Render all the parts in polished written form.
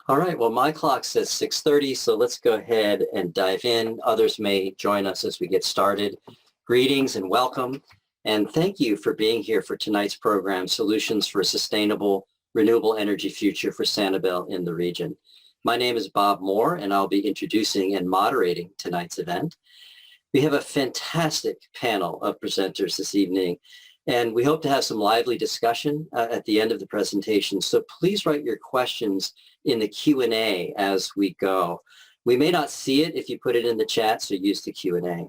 All right, well, my clock says 6:30, so let's go ahead and dive in. Others may join us as we get started. Greetings and welcome, and thank you for being here for tonight's program, Solutions for a Sustainable Renewable Energy Future for Sanibel in the region. My name is Bob Moore, and I'll be introducing and moderating tonight's event. We have a fantastic panel of presenters this evening, and we hope to have some lively discussion at the end of the presentation. So please write your questions in the Q&A as we go. We may not see it if you put it in the chat, so use the Q&A.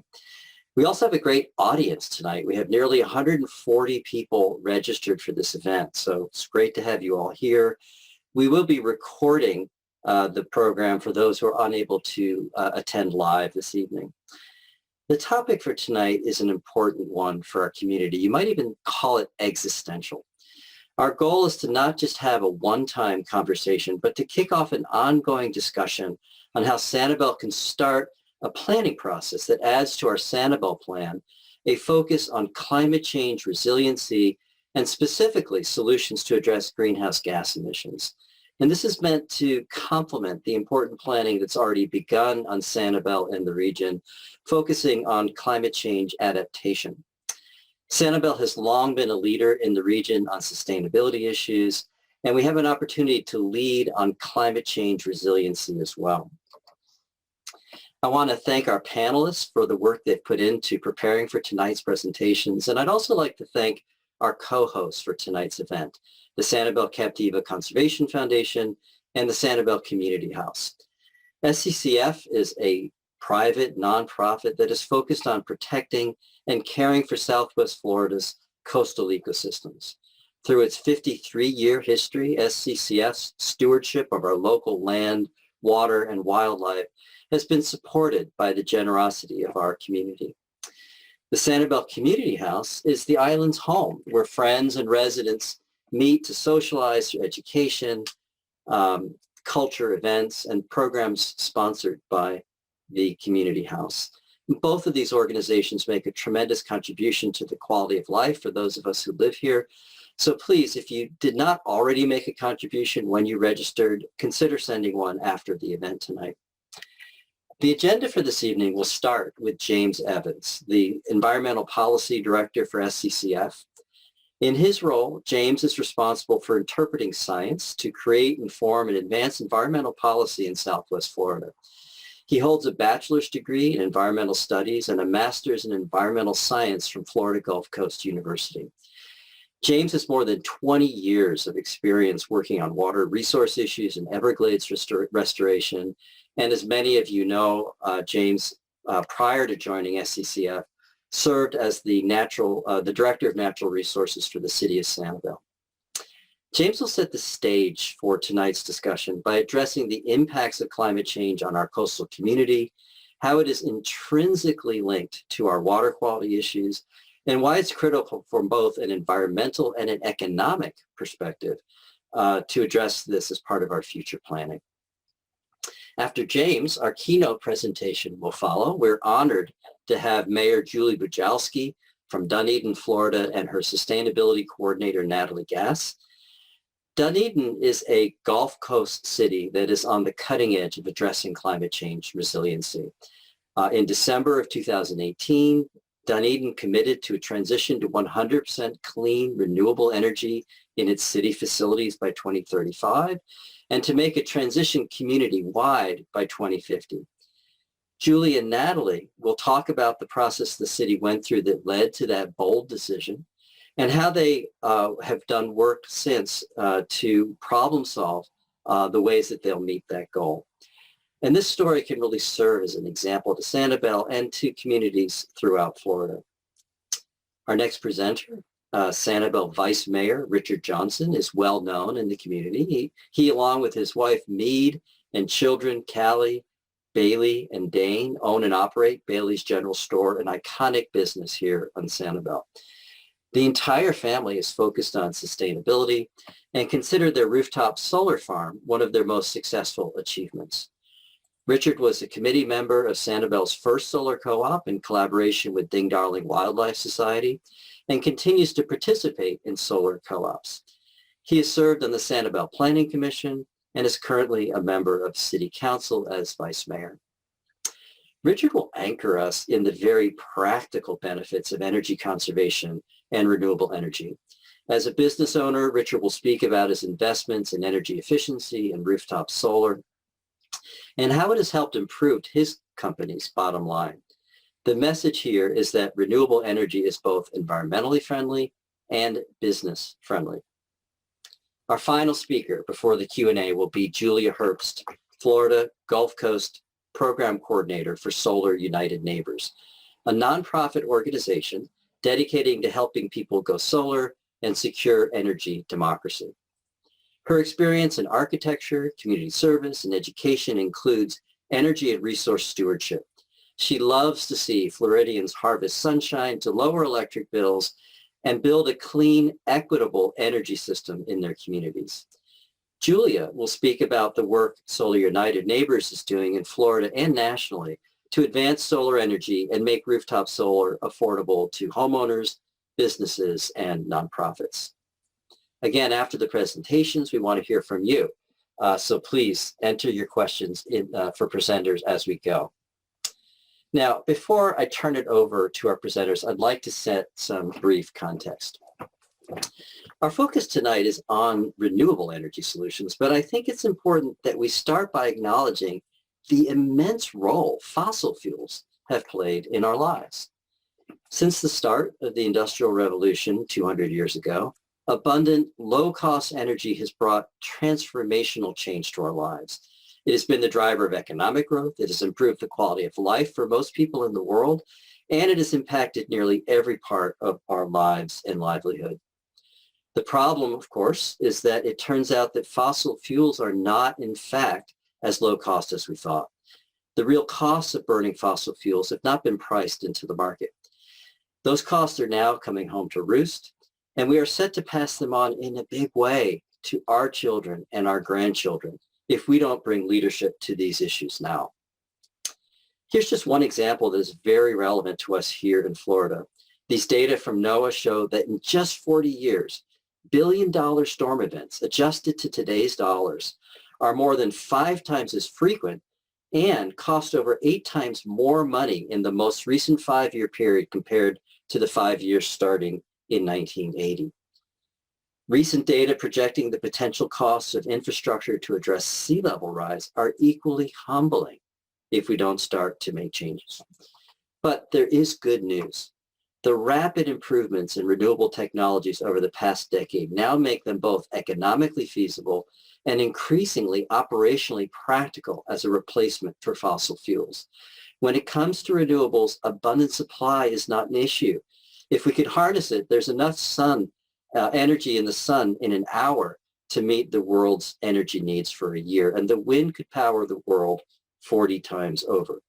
We also have a great audience tonight. We have nearly 140 people registered for this event, so it's great to have you all here. We will be recording the program for those who are unable to attend live this evening. The topic for tonight is an important one for our community. You might even call it existential. Our goal is to not just have a one-time conversation, but to kick off an ongoing discussion on how Sanibel can start a planning process that adds to our Sanibel plan a focus on climate change resiliency and specifically solutions to address greenhouse gas emissions. And this is meant to complement the important planning that's already begun on Sanibel and the region, focusing on climate change adaptation. Sanibel has long been a leader in the region on sustainability issues, and we have an opportunity to lead on climate change resiliency as well. I want to thank our panelists for the work they've put into preparing for tonight's presentations, and I'd also like to thank our co-hosts for tonight's event, the sanibel-captiva Conservation Foundation and the Sanibel Community House. SCCF is a private nonprofit that is focused on protecting and caring for Southwest Florida's coastal ecosystems. Through its 53-year history, SCCF's stewardship of our local land, water, and wildlife has been supported by the generosity of our community. The Sanibel Community House is the island's home, where friends and residents meet to socialize through education, culture events, and programs sponsored by the Community House. Both of these organizations make a tremendous contribution to the quality of life for those of us who live here. So please, if you did not already make a contribution when you registered, consider sending one after the event tonight. The agenda for this evening will start with James Evans, the Environmental Policy Director for SCCF. In his role, James is responsible for interpreting science to create, inform, and advance environmental policy in Southwest Florida. He holds a bachelor's degree in environmental studies and a master's in environmental science from Florida Gulf Coast University. James has more than 20 years of experience working on water resource issues and Everglades restoration. And as many of you know, James, prior to joining SCCF, served as the Director of Natural Resources for the City of Sanibel. James will set the stage for tonight's discussion by addressing the impacts of climate change on our coastal community, how it is intrinsically linked to our water quality issues, and why it's critical from both an environmental and an economic perspective to address this as part of our future planning. After James, our keynote presentation will follow. We're honored to have Mayor Julie Bujalski from Dunedin, Florida, and her sustainability coordinator, Natalie Gass. Dunedin is a Gulf Coast city that is on the cutting edge of addressing climate change resiliency. In December of 2018, Dunedin committed to a transition to 100% clean, renewable energy in its city facilities by 2035, and to make a transition community-wide by 2050. Julie and Natalie will talk about the process the city went through that led to that bold decision, and how they have done work since to problem solve the ways that they'll meet that goal. And this story can really serve as an example to Sanibel and to communities throughout Florida. Our next presenter, Sanibel Vice Mayor Richard Johnson, is well known in the community. He along with his wife Meade and children Callie, Bailey, and Dane own and operate Bailey's General Store, an iconic business here on Sanibel. The entire family is focused on sustainability and consider their rooftop solar farm one of their most successful achievements. Richard was a committee member of Sanibel's first solar co-op in collaboration with Ding Darling Wildlife Society and continues to participate in solar co-ops. He has served on the Sanibel Planning Commission, and is currently a member of City Council as Vice Mayor. Richard will anchor us in the very practical benefits of energy conservation and renewable energy. As a business owner, Richard will speak about his investments in energy efficiency and rooftop solar and how it has helped improve his company's bottom line. The message here is that renewable energy is both environmentally friendly and business friendly. Our final speaker before the Q&A will be Julia Herbst, Florida Gulf Coast Program Coordinator for Solar United Neighbors, a nonprofit organization dedicating to helping people go solar and secure energy democracy. Her experience in architecture, community service, and education includes energy and resource stewardship. She loves to see Floridians harvest sunshine to lower electric bills and build a clean, equitable energy system in their communities. Julia will speak about the work Solar United Neighbors is doing in Florida and nationally to advance solar energy and make rooftop solar affordable to homeowners, businesses, and nonprofits. Again, after the presentations, we want to hear from you. So please enter your questions for presenters as we go. Now, before I turn it over to our presenters, I'd like to set some brief context. Our focus tonight is on renewable energy solutions, but I think it's important that we start by acknowledging the immense role fossil fuels have played in our lives. Since the start of the Industrial Revolution 200 years ago, abundant, low-cost energy has brought transformational change to our lives. It has been the driver of economic growth. It has improved the quality of life for most people in the world, and it has impacted nearly every part of our lives and livelihood. The problem, of course, is that it turns out that fossil fuels are not, in fact, as low cost as we thought. The real costs of burning fossil fuels have not been priced into the market. Those costs are now coming home to roost, and we are set to pass them on in a big way to our children and our grandchildren if we don't bring leadership to these issues now. Here's just one example that is very relevant to us here in Florida. These data from NOAA show that in just 40 years, billion-dollar storm events adjusted to today's dollars are more than 5 times as frequent and cost over 8 times more money in the most recent 5-year period compared to the 5 years starting in 1980. Recent data projecting the potential costs of infrastructure to address sea level rise are equally humbling if we don't start to make changes. But there is good news. The rapid improvements in renewable technologies over the past decade now make them both economically feasible and increasingly operationally practical as a replacement for fossil fuels. When it comes to renewables, abundant supply is not an issue. If we could harness it, there's enough energy in the sun in an hour to meet the world's energy needs for a year, and the wind could power the world 40 times over.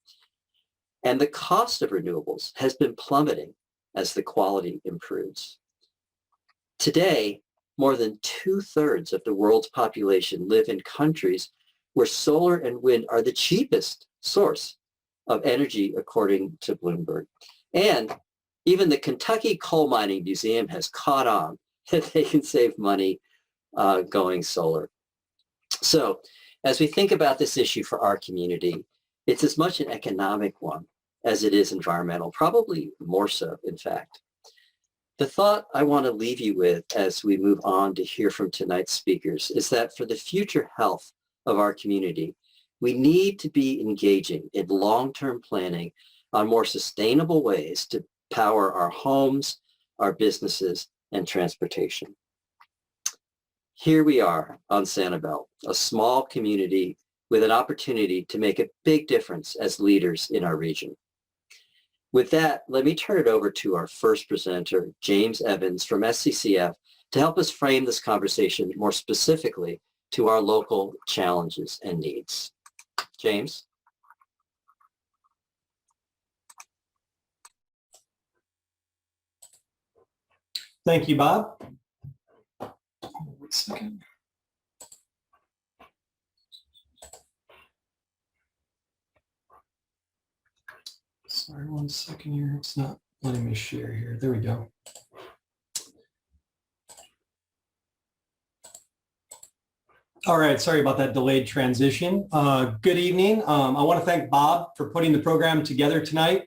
And the cost of renewables has been plummeting as the quality improves. Today, more than 2/3 of the world's population live in countries where solar and wind are the cheapest source of energy, according to Bloomberg. And even the Kentucky Coal Mining Museum has caught on that they can save money going solar. So as we think about this issue for our community, it's as much an economic one as it is environmental, probably more so, in fact. The thought I want to leave you with as we move on to hear from tonight's speakers is that for the future health of our community, we need to be engaging in long-term planning on more sustainable ways to power our homes, our businesses, and transportation. Here we are on Sanibel, a small community with an opportunity to make a big difference as leaders in our region. With that, let me turn it over to our first presenter, James Evans from SCCF, to help us frame this conversation more specifically to our local challenges and needs. James? Thank you, Bob. 1 second. Sorry, 1 second here. It's not letting me share here. There we go. All right, sorry about that delayed transition. Good evening. I want to thank Bob for putting the program together tonight.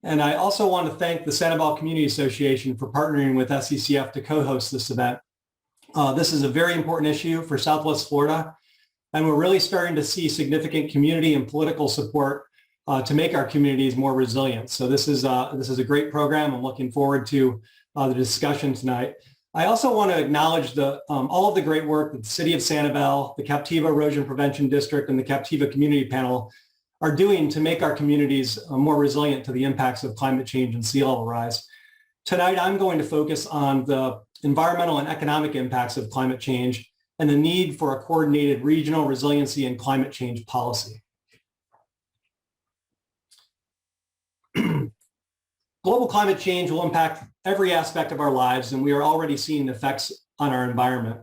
And I also want to thank the Sanibel Community Association for partnering with SCCF to co-host this event. This is a very important issue for Southwest Florida, and we're really starting to see significant community and political support to make our communities more resilient. So this is a great program. I'm looking forward to the discussion tonight. I also want to acknowledge all of the great work that the City of Sanibel, the Captiva Erosion Prevention District, and the Captiva Community Panel are doing to make our communities more resilient to the impacts of climate change and sea level rise. Tonight, I'm going to focus on the environmental and economic impacts of climate change and the need for a coordinated regional resiliency and climate change policy. Global climate change will impact every aspect of our lives, and we are already seeing effects on our environment.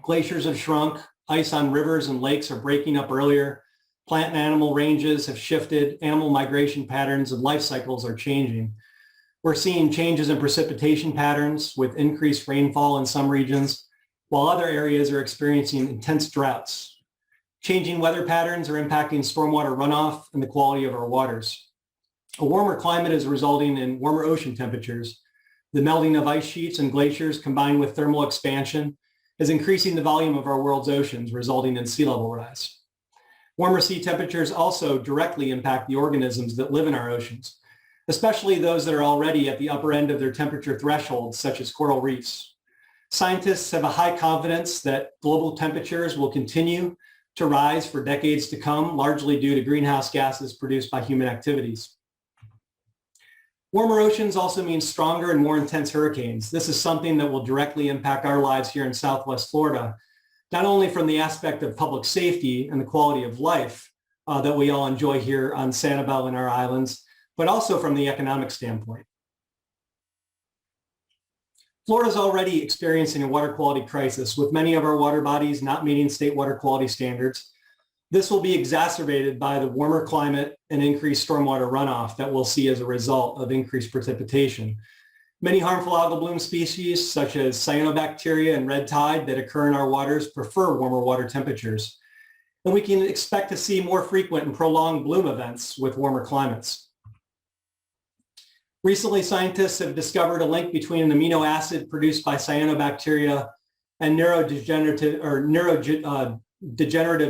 Glaciers have shrunk, ice on rivers and lakes are breaking up earlier, plant and animal ranges have shifted, animal migration patterns and life cycles are changing. We're seeing changes in precipitation patterns with increased rainfall in some regions, while other areas are experiencing intense droughts. Changing weather patterns are impacting stormwater runoff and the quality of our waters. A warmer climate is resulting in warmer ocean temperatures. The melting of ice sheets and glaciers combined with thermal expansion is increasing the volume of our world's oceans, resulting in sea level rise. Warmer sea temperatures also directly impact the organisms that live in our oceans, especially those that are already at the upper end of their temperature thresholds, such as coral reefs. Scientists have a high confidence that global temperatures will continue to rise for decades to come, largely due to greenhouse gases produced by human activities. Warmer oceans also mean stronger and more intense hurricanes. This is something that will directly impact our lives here in Southwest Florida, not only from the aspect of public safety and the quality of life that we all enjoy here on Sanibel and our islands, but also from the economic standpoint. Florida is already experiencing a water quality crisis, with many of our water bodies not meeting state water quality standards. This will be exacerbated by the warmer climate and increased stormwater runoff that we'll see as a result of increased precipitation. Many harmful algal bloom species, such as cyanobacteria and red tide that occur in our waters, prefer warmer water temperatures. And we can expect to see more frequent and prolonged bloom events with warmer climates. Recently, scientists have discovered a link between an amino acid produced by cyanobacteria and neurodegenerative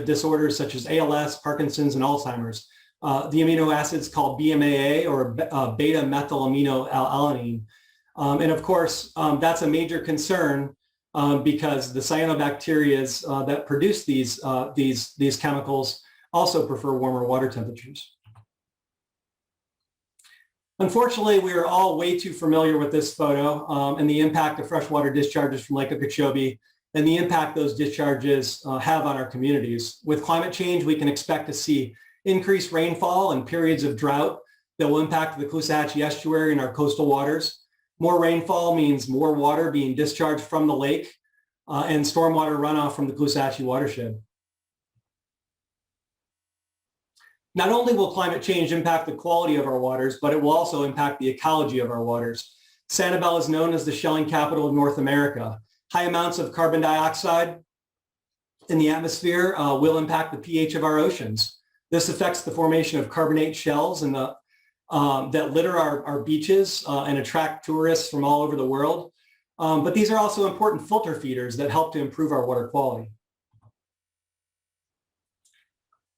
disorders such as ALS, Parkinson's, and Alzheimer's. The amino acid is called BMAA, or beta-methylaminoalanine. And of course, that's a major concern because the cyanobacteria that produce these chemicals also prefer warmer water temperatures. Unfortunately, we are all way too familiar with this photo and the impact of freshwater discharges from Lake Okeechobee and the impact those discharges have on our communities. With climate change, we can expect to see increased rainfall and periods of drought that will impact the Caloosahatchee estuary and our coastal waters. More rainfall means more water being discharged from the lake and stormwater runoff from the Caloosahatchee watershed. Not only will climate change impact the quality of our waters, but it will also impact the ecology of our waters. Sanibel is known as the shelling capital of North America. High amounts of carbon dioxide in the atmosphere will impact the pH of our oceans. This affects the formation of carbonate shells and that litter our beaches and attract tourists from all over the world. But these are also important filter feeders that help to improve our water quality.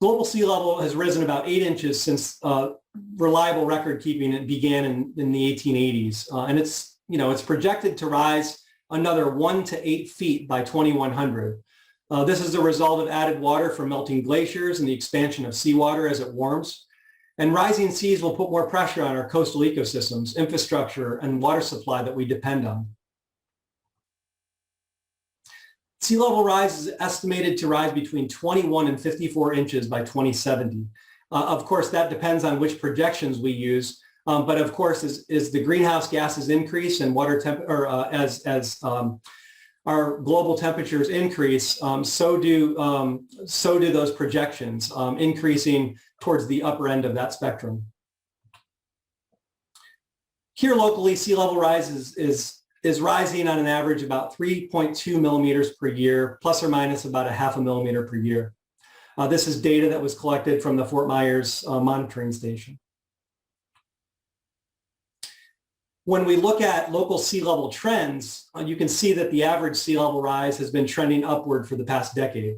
Global sea level has risen about 8 inches since reliable record keeping began in the 1880s. And it's projected to rise another 1 to 8 feet by 2100. This is a result of added water from melting glaciers and the expansion of seawater as it warms. And rising seas will put more pressure on our coastal ecosystems, infrastructure, and water supply that we depend on. Sea level rise is estimated to rise between 21 and 54 inches by 2070. Of course, that depends on which projections we use. But of course, as the greenhouse gases increase and as our global temperatures increase, so do those projections, increasing towards the upper end of that spectrum. Here locally, sea level rise is is rising on an average about 3.2 millimeters per year, plus or minus about a half a millimeter per year. This is data that was collected from the Fort Myers monitoring station. When we look at local sea level trends, you can see that the average sea level rise has been trending upward for the past decade.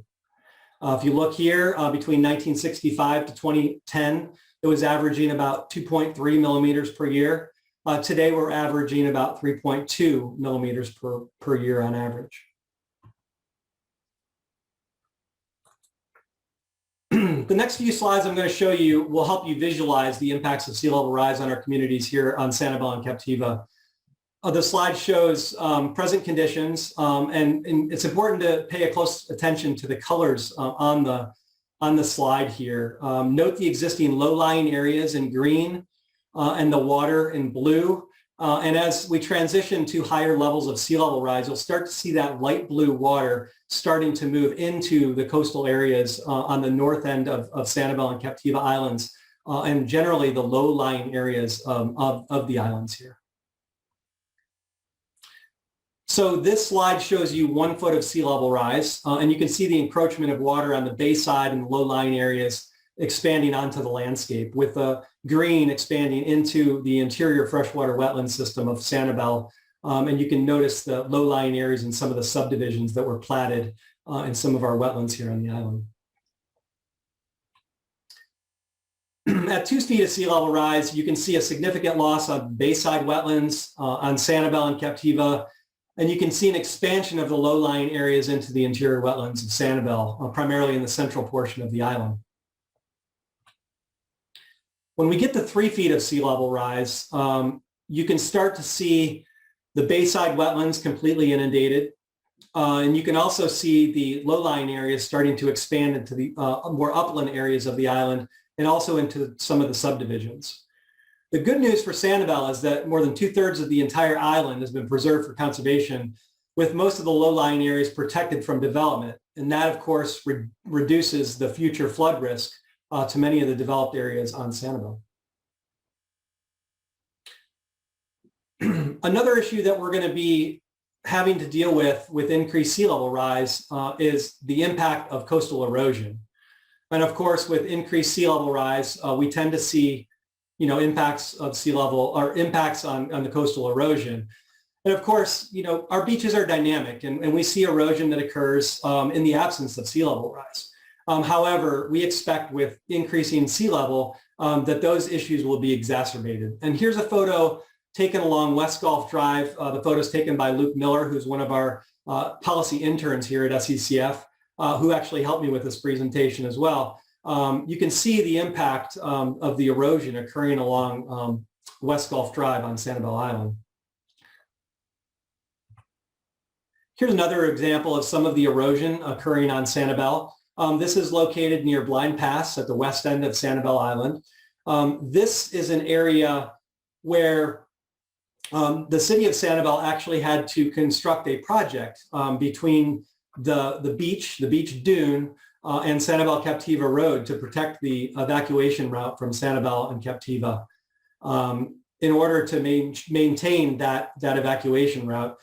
If you look here, between 1965 to 2010, it was averaging about 2.3 millimeters per year. Today, we're averaging about 3.2 millimeters per year on average. The next few slides I'm going to show you will help you visualize the impacts of sea level rise on our communities here on Sanibel and Captiva. The slide shows present conditions, and it's important to pay a close attention to the colors on the slide here. Note the existing low-lying areas in green and the water in blue. And as we transition to higher levels of sea level rise, you'll start to see that light blue water starting to move into the coastal areas on the north end of Sanibel and Captiva Islands, and generally the low-lying areas of the islands here. So this slide shows you 1 foot of sea level rise, and you can see the encroachment of water on the bay side and the low-lying areas expanding onto the landscape, with the green expanding into the interior freshwater wetland system of Sanibel. And you can notice the low-lying areas in some of the subdivisions that were platted in some of our wetlands here on the island. At 2 feet of sea level rise, you can see a significant loss on bayside wetlands on Sanibel and Captiva, and you can see an expansion of the low-lying areas into the interior wetlands of Sanibel, primarily in the central portion of the island. When we get to 3 feet of sea level rise, you can start to see the bayside wetlands completely inundated. And you can also see the low-lying areas starting to expand into the more upland areas of the island and also into some of the subdivisions. The good news for Sanibel is that more than 2/3 of the entire island has been preserved for conservation, with most of the low-lying areas protected from development. And that, of course, reduces the future flood risk to many of the developed areas on Sanibel. Another issue that we're going to be having to deal with increased sea level rise is the impact of coastal erosion. And of course, with increased sea level rise, we tend to see, impacts of sea level or impacts on the coastal erosion. And of course, our beaches are dynamic, and we see erosion that occurs in the absence of sea level rise. However, we expect with increasing sea level that those issues will be exacerbated. And here's a photo taken along West Gulf Drive. The photo is taken by Luke Miller, who's one of our policy interns here at SCCF, who actually helped me with this presentation as well. You can see the impact of the erosion occurring along West Gulf Drive on Sanibel Island. Here's another example of some of the erosion occurring on Sanibel. This is located near Blind Pass at the west end of Sanibel Island. This is an area where the city of Sanibel actually had to construct a project between the beach dune, and Sanibel-Captiva Road to protect the evacuation route from Sanibel and Captiva in order to maintain that evacuation route.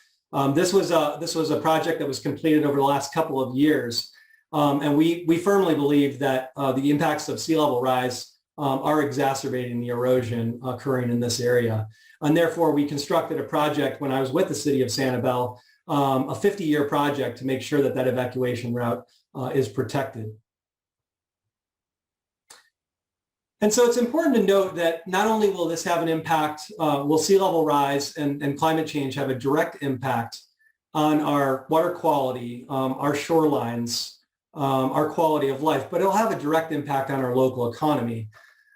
This was a project that was completed over the last couple of years. And we firmly believe that the impacts of sea level rise are exacerbating the erosion occurring in this area. And therefore, we constructed a project when I was with the city of Sanibel, a 50-year project to make sure that evacuation route is protected. And so it's important to note that not only will this have an impact, will sea level rise and climate change have a direct impact on our water quality, our shorelines, our quality of life, but it'll have a direct impact on our local economy.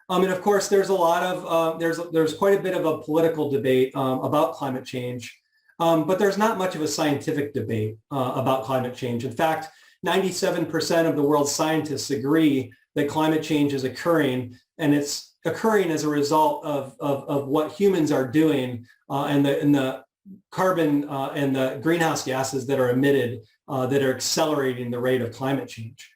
And of course, there's a lot of, there's quite a bit of a political debate about climate change, but there's not much of a scientific debate about climate change. In fact, 97% of the world's scientists agree that climate change is occurring, and it's occurring as a result of what humans are doing and the carbon and the greenhouse gases that are emitted that are accelerating the rate of climate change.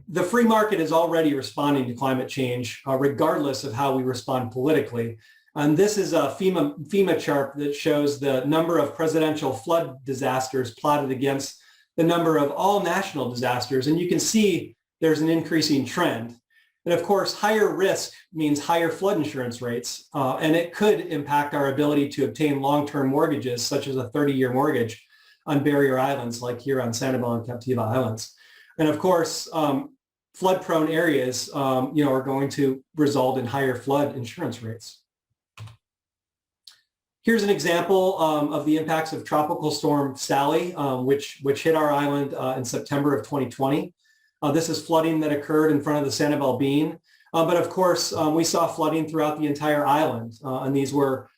The free market is already responding to climate change regardless of how we respond politically. And this is a FEMA chart that shows the number of presidential flood disasters plotted against the number of all national disasters. And you can see there's an increasing trend. And of course, higher risk means higher flood insurance rates, and it could impact our ability to obtain long-term mortgages, such as a 30-year mortgage on barrier islands, like here on Sanibel and Captiva Islands. And of course, flood-prone areas, are going to result in higher flood insurance rates. Here's an example of the impacts of Tropical Storm Sally, which hit our island in September of 2020. This is flooding that occurred in front of the Sanibel Bean. But of course, we saw flooding throughout the entire island. And these were,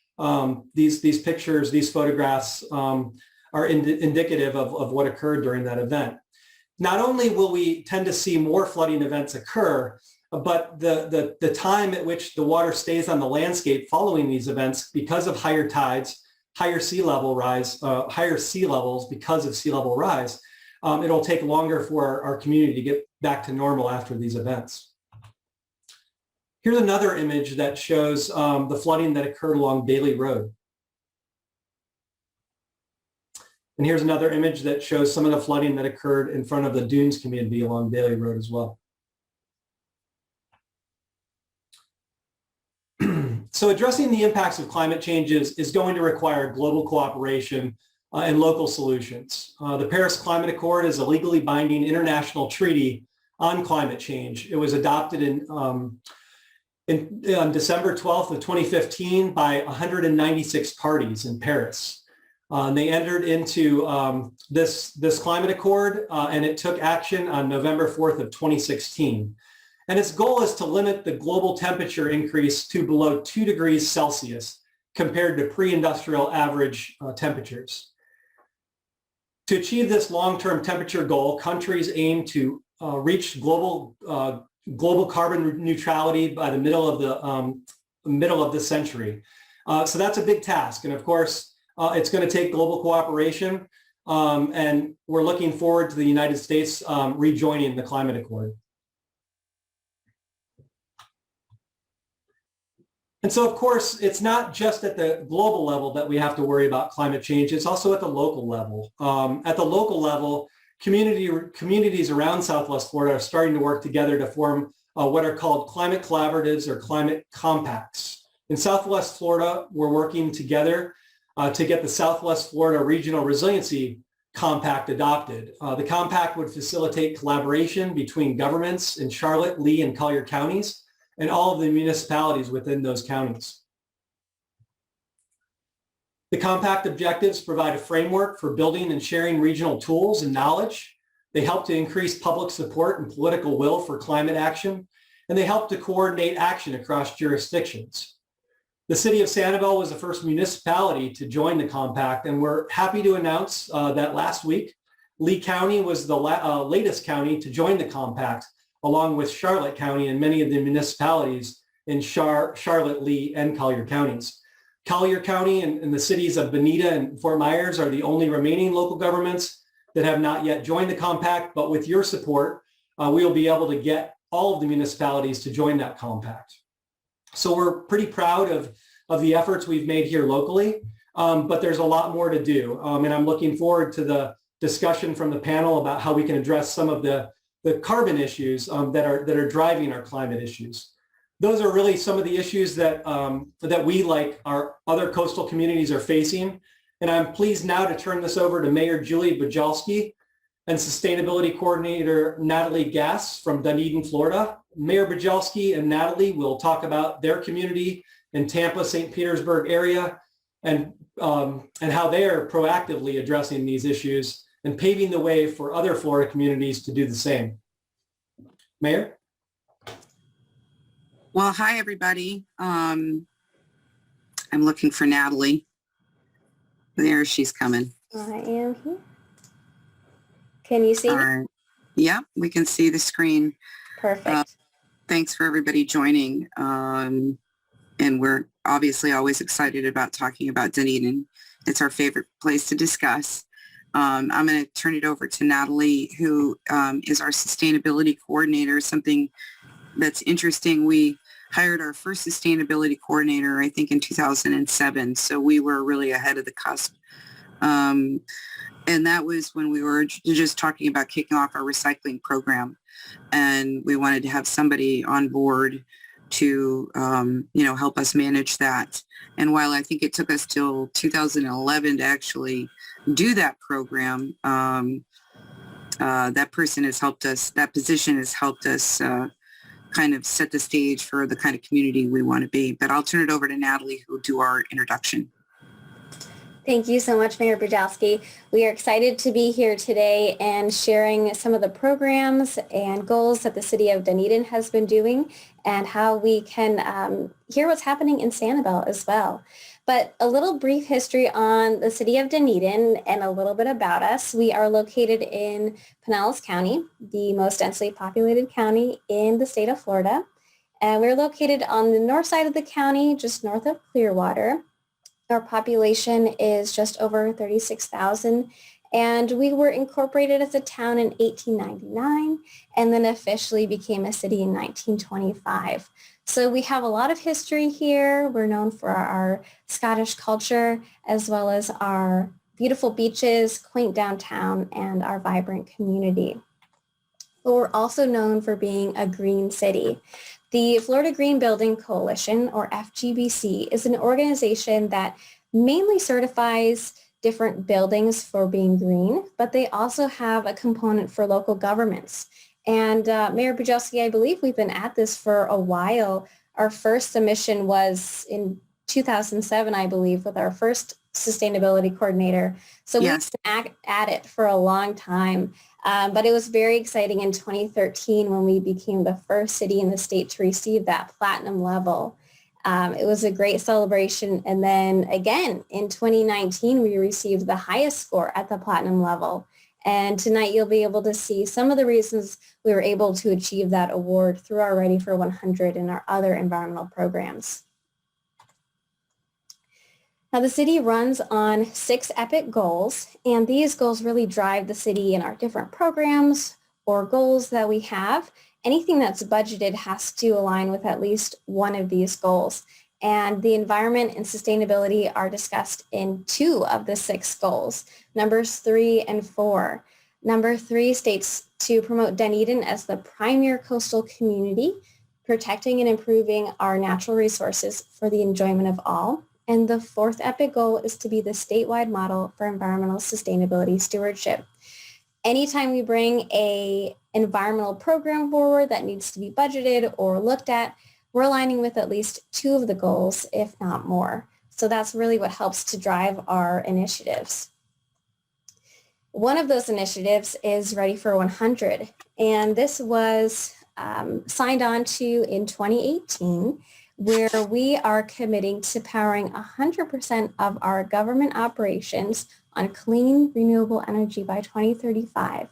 these pictures, these photographs are indicative of what occurred during that event. Not only will we tend to see more flooding events occur, but the time at which the water stays on the landscape following these events, because of higher tides, higher sea level rise, higher sea levels because of sea level rise, it'll take longer for our community to get back to normal after these events. Here's another image that shows the flooding that occurred along Bailey Road. And here's another image that shows some of the flooding that occurred in front of the Dunes community along Bailey Road as well. So addressing the impacts of climate change is going to require global cooperation and local solutions. The Paris Climate Accord is a legally binding international treaty on climate change. It was adopted on December 12th of 2015 by 196 parties in Paris. And they entered into this climate accord, and it took action on November 4th of 2016. And its goal is to limit the global temperature increase to below 2 degrees Celsius compared to pre-industrial average temperatures. To achieve this long-term temperature goal, countries aim to reach global carbon neutrality by the middle of the century. So that's a big task, and of course, it's going to take global cooperation, and we're looking forward to the United States rejoining the climate accord. And so, of course, it's not just at the global level that we have to worry about climate change. It's also at the local level. At the local level, communities around Southwest Florida are starting to work together to form what are called climate collaboratives or climate compacts. In Southwest Florida, we're working together to get the Southwest Florida Regional Resiliency Compact adopted. The compact would facilitate collaboration between governments in Charlotte, Lee, and Collier counties, and all of the municipalities within those counties. The compact objectives provide a framework for building and sharing regional tools and knowledge. They help to increase public support and political will for climate action, and they help to coordinate action across jurisdictions. The city of Sanibel was the first municipality to join the compact, and we're happy to announce that last week, Lee County was the latest county to join the compact, along with Charlotte County and many of the municipalities in Charlotte, Lee, and Collier counties. Collier County and the cities of Bonita and Fort Myers are the only remaining local governments that have not yet joined the compact, but with your support, we will be able to get all of the municipalities to join that compact. So we're pretty proud of the efforts we've made here locally, but there's a lot more to do. And I'm looking forward to the discussion from the panel about how we can address some of the carbon issues that are driving our climate issues. Those are really some of the issues that we, like our other coastal communities, are facing. And I'm pleased now to turn this over to Mayor Julie Bujalski and Sustainability Coordinator Natalie Gass from Dunedin, Florida. Mayor Bujalski and Natalie will talk about their community in Tampa, St. Petersburg area, and how they are proactively addressing these issues and paving the way for other Florida communities to do the same. Mayor? Well, hi, everybody. I'm looking for Natalie. There she's coming. I am here. Can you see All me? right. Yeah, we can see the screen. Perfect. Thanks for everybody joining. And we're obviously always excited about talking about Dunedin. It's our favorite place to discuss. I'm going to turn it over to Natalie, who is our sustainability coordinator. Something that's interesting, we hired our first sustainability coordinator, I think in 2007. So we were really ahead of the cusp. And that was when we were just talking about kicking off our recycling program. And we wanted to have somebody on board to, help us manage that. And while I think it took us till 2011 to actually do that program, that position has helped us kind of set the stage for the kind of community we want to be. But I'll turn it over to Natalie, who will do our introduction. Thank you so much, Mayor Bujalski. We are excited to be here today and sharing some of the programs and goals that the City of Dunedin has been doing and how we can hear what's happening in Sanibel as well. But a little brief history on the City of Dunedin and a little bit about us. We are located in Pinellas County, the most densely populated county in the state of Florida. And we're located on the north side of the county, just north of Clearwater. Our population is just over 36,000, and we were incorporated as a town in 1899 and then officially became a city in 1925. So we have a lot of history here. We're known for our Scottish culture as well as our beautiful beaches, quaint downtown, and our vibrant community. But we're also known for being a green city. The Florida Green Building Coalition, or FGBC, is an organization that mainly certifies different buildings for being green, but they also have a component for local governments. And Mayor Bujalski, I believe we've been at this for a while. Our first submission was in 2007, I believe, with our first sustainability coordinator. So Yes. we've been at it for a long time. But it was very exciting in 2013 when we became the first city in the state to receive that platinum level. It was a great celebration. And then again, in 2019, we received the highest score at the platinum level. And tonight you'll be able to see some of the reasons we were able to achieve that award through our Ready for 100 and our other environmental programs. Now, the city runs on 6 EPIC goals, and these goals really drive the city in our different programs or goals that we have. Anything that's budgeted has to align with at least one of these goals. And the environment and sustainability are discussed in 2 of the 6 goals, numbers 3 and 4. Number 3 states to promote Dunedin as the premier coastal community, protecting and improving our natural resources for the enjoyment of all. And the 4th EPIC goal is to be the statewide model for environmental sustainability stewardship. Anytime we bring an environmental program forward that needs to be budgeted or looked at, we're aligning with at least 2 of the goals, if not more. So that's really what helps to drive our initiatives. One of those initiatives is Ready for 100, and this was signed on to in 2018, where we are committing to powering 100% of our government operations on clean, renewable energy by 2035.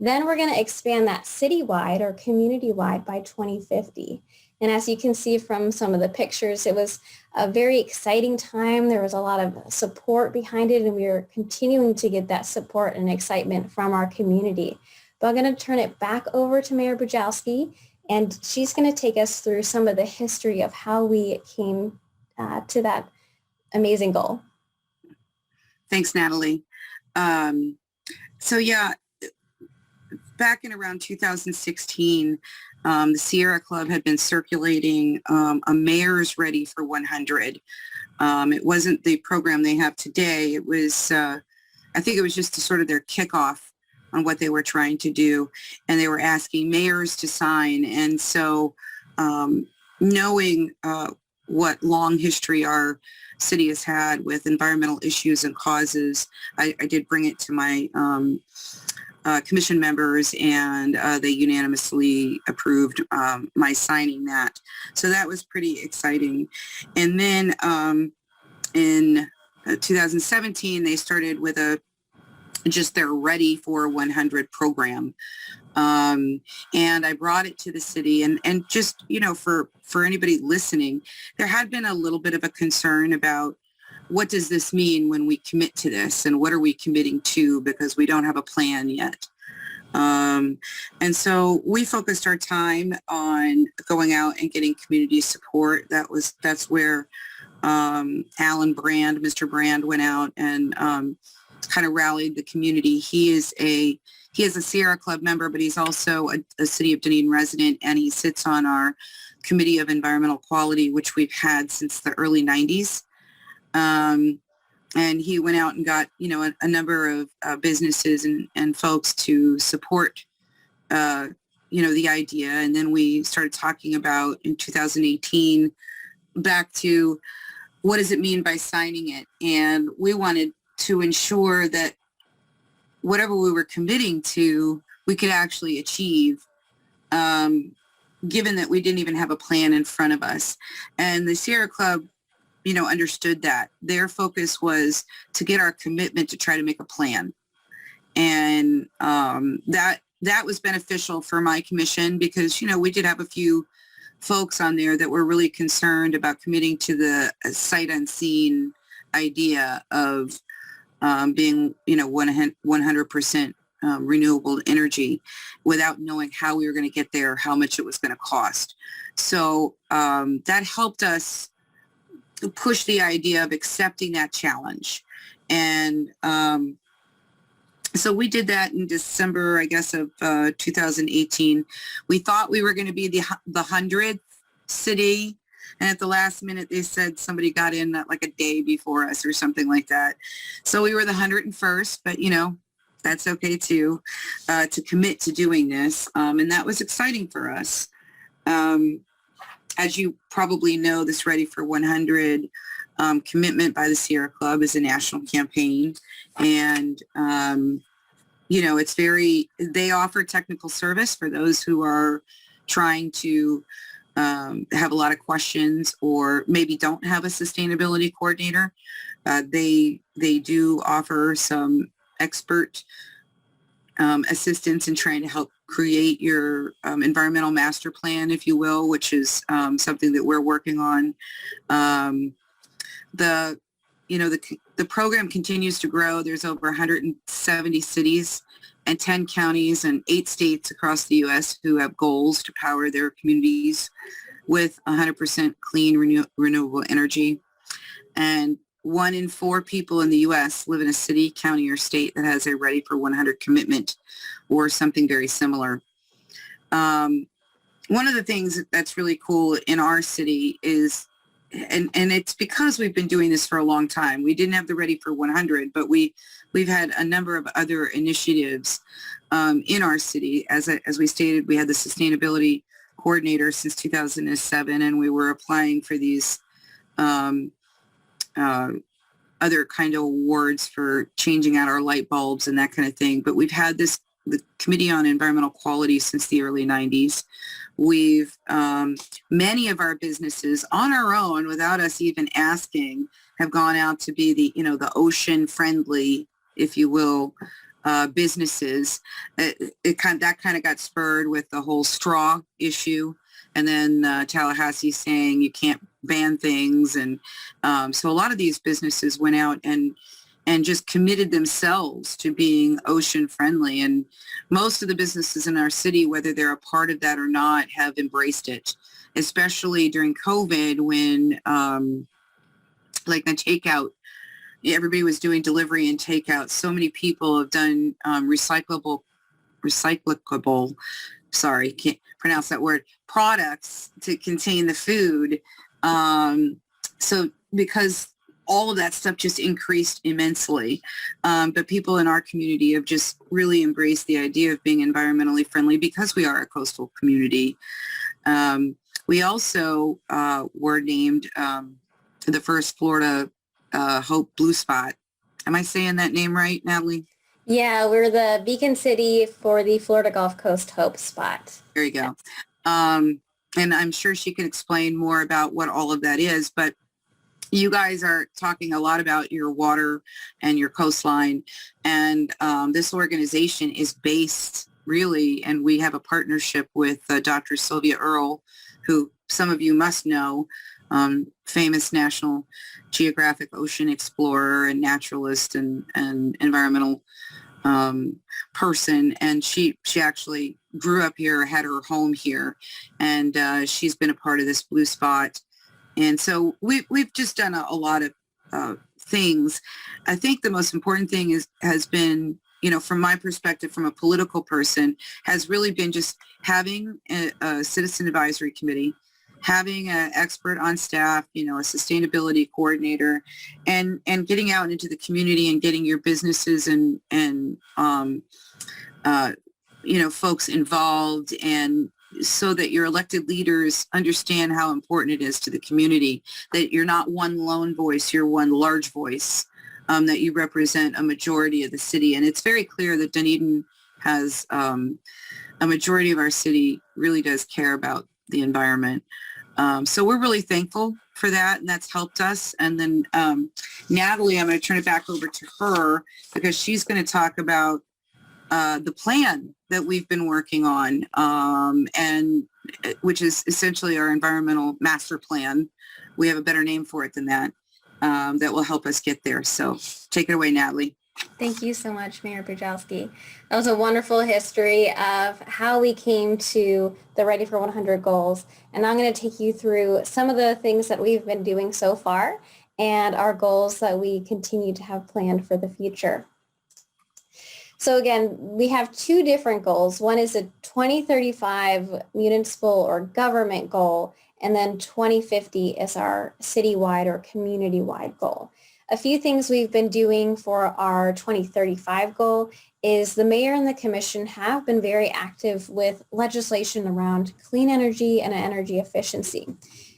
Then we're going to expand that citywide or community-wide by 2050. And as you can see from some of the pictures, it was a very exciting time. There was a lot of support behind it, and we are continuing to get that support and excitement from our community. But I'm going to turn it back over to Mayor Bujalski, and she's going to take us through some of the history of how we came to that amazing goal. Thanks, Natalie. So yeah, back in around 2016, the Sierra Club had been circulating a Mayor's Ready for 100. It wasn't the program they have today. It was, I think it was just sort of their kickoff on what they were trying to do. And they were asking mayors to sign. And so knowing what long history our city has had with environmental issues and causes, I did bring it to my commission members, and they unanimously approved my signing that. So that was pretty exciting. And then in 2017, they started with just their Ready for 100 program. And I brought it to the city, and just, for anybody listening, there had been a little bit of a concern about what does this mean when we commit to this, and what are we committing to, because we don't have a plan yet. And so we focused our time on going out and getting community support. That's where Alan Brand, Mr. Brand, went out and kind of rallied the community. He is a Sierra Club member, but he's also a City of Dunedin resident, and he sits on our Committee of Environmental Quality, which we've had since the early 90s. And he went out and got, a number of businesses and folks to support, the idea. And then we started talking about in 2018 back to what does it mean by signing it? And we wanted to ensure that whatever we were committing to, we could actually achieve, given that we didn't even have a plan in front of us. And the Sierra Club, understood that. Their focus was to get our commitment to try to make a plan. And that was beneficial for my commission because, we did have a few folks on there that were really concerned about committing to the sight unseen idea of being, 100% renewable energy without knowing how we were going to get there, how much it was going to cost. So that helped us push the idea of accepting that challenge. And so we did that in December, I guess, of 2018. We thought we were going to be the 100th city. And at the last minute, they said somebody got in like a day before us or something like that. So we were the 101st, but, that's okay too, to commit to doing this. And that was exciting for us. As you probably know, this Ready for 100 commitment by the Sierra Club is a national campaign. And, they offer technical service for those who are trying to have a lot of questions or maybe don't have a sustainability coordinator. They do offer some expert assistance in trying to help create your environmental master plan, if you will, which is something that we're working on. The program continues to grow. There's over 170 cities and 10 counties and 8 states across the U.S. who have goals to power their communities with 100% clean renewable energy. And 1 in 4 people in the U.S. live in a city, county, or state that has a Ready for 100 commitment or something very similar. One of the things that's really cool in our city is, and it's because we've been doing this for a long time. We didn't have the Ready for 100, but we've had a number of other initiatives in our city. As we stated, we had the sustainability coordinator since 2007, and we were applying for these other kind of awards for changing out our light bulbs and that kind of thing. But we've had the Committee on Environmental Quality since the early 90s. We've, many of our businesses on our own, without us even asking, have gone out to be the ocean friendly, if you will, businesses. That kind of got spurred with the whole straw issue. And then Tallahassee saying you can't ban things. And so a lot of these businesses went out and just committed themselves to being ocean friendly. And most of the businesses in our city, whether they're a part of that or not, have embraced it, especially during COVID when like the takeout, everybody was doing delivery and takeout. So many people have done recyclable, sorry, can't pronounce that word, products to contain the food. So because all of that stuff just increased immensely. But people in our community have just really embraced the idea of being environmentally friendly because we are a coastal community. We also were named the first Florida Hope Blue Spot. Am I saying that name right, Natalie? Yeah, we're the beacon city for the Florida Gulf Coast Hope Spot. There you go. And I'm sure she can explain more about what all of that is, but you guys are talking a lot about your water and your coastline, and this organization is based really, and we have a partnership with Dr. Sylvia Earle, who some of you must know, famous National Geographic ocean explorer and naturalist and environmental person, and she actually grew up here, had her home here, and she's been a part of this Blue Spot. And so we've just done a lot of things. I think the most important thing has been, from my perspective, from a political person, has really been just having a citizen advisory committee, having an expert on staff, a sustainability coordinator, and getting out into the community and getting your businesses and folks involved, and so that your elected leaders understand how important it is to the community, that you're not one lone voice, you're one large voice, that you represent a majority of the city. And it's very clear that Dunedin has a majority of our city really does care about the environment. So we're really thankful for that, and that's helped us. And then Natalie, I'm going to turn it back over to her because she's going to talk about the plan that we've been working on, and which is essentially our environmental master plan. We have a better name for it than that, that will help us get there. So take it away, Natalie. Thank you so much, Mayor Bujalski. That was a wonderful history of how we came to the Ready for 100 goals. And I'm going to take you through some of the things that we've been doing so far and our goals that we continue to have planned for the future. So again, we have two different goals. One is a 2035 municipal or government goal, and then 2050 is our citywide or community-wide goal. A few things we've been doing for our 2035 goal is the mayor and the commission have been very active with legislation around clean energy and energy efficiency.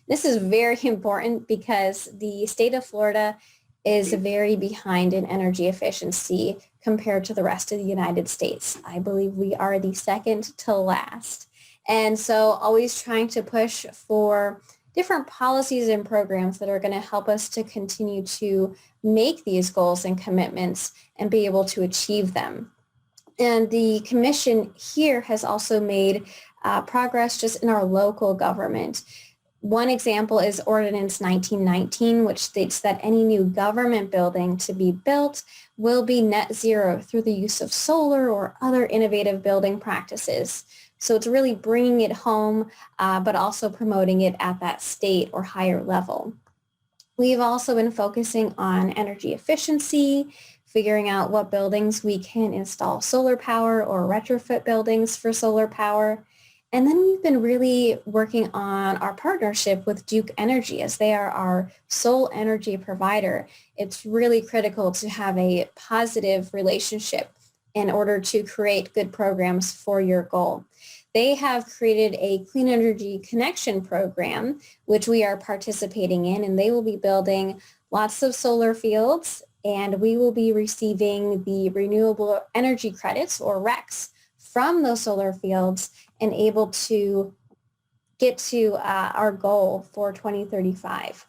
This is very important because the state of Florida is very behind in energy efficiency compared to the rest of the United States. I believe we are the second to last. And so always trying to push for different policies and programs that are going to help us to continue to make these goals and commitments and be able to achieve them. And the commission here has also made progress just in our local government. One example is Ordinance 1919, which states that any new government building to be built will be net zero through the use of solar or other innovative building practices. So it's really bringing it home, but also promoting it at that state or higher level. We've also been focusing on energy efficiency, figuring out what buildings we can install solar power or retrofit buildings for solar power. And then we've been really working on our partnership with Duke Energy as they are our sole energy provider. It's really critical to have a positive relationship in order to create good programs for your goal. They have created a clean energy connection program, which we are participating in, and they will be building lots of solar fields, and we will be receiving the renewable energy credits or RECs from those solar fields and able to get to our goal for 2035.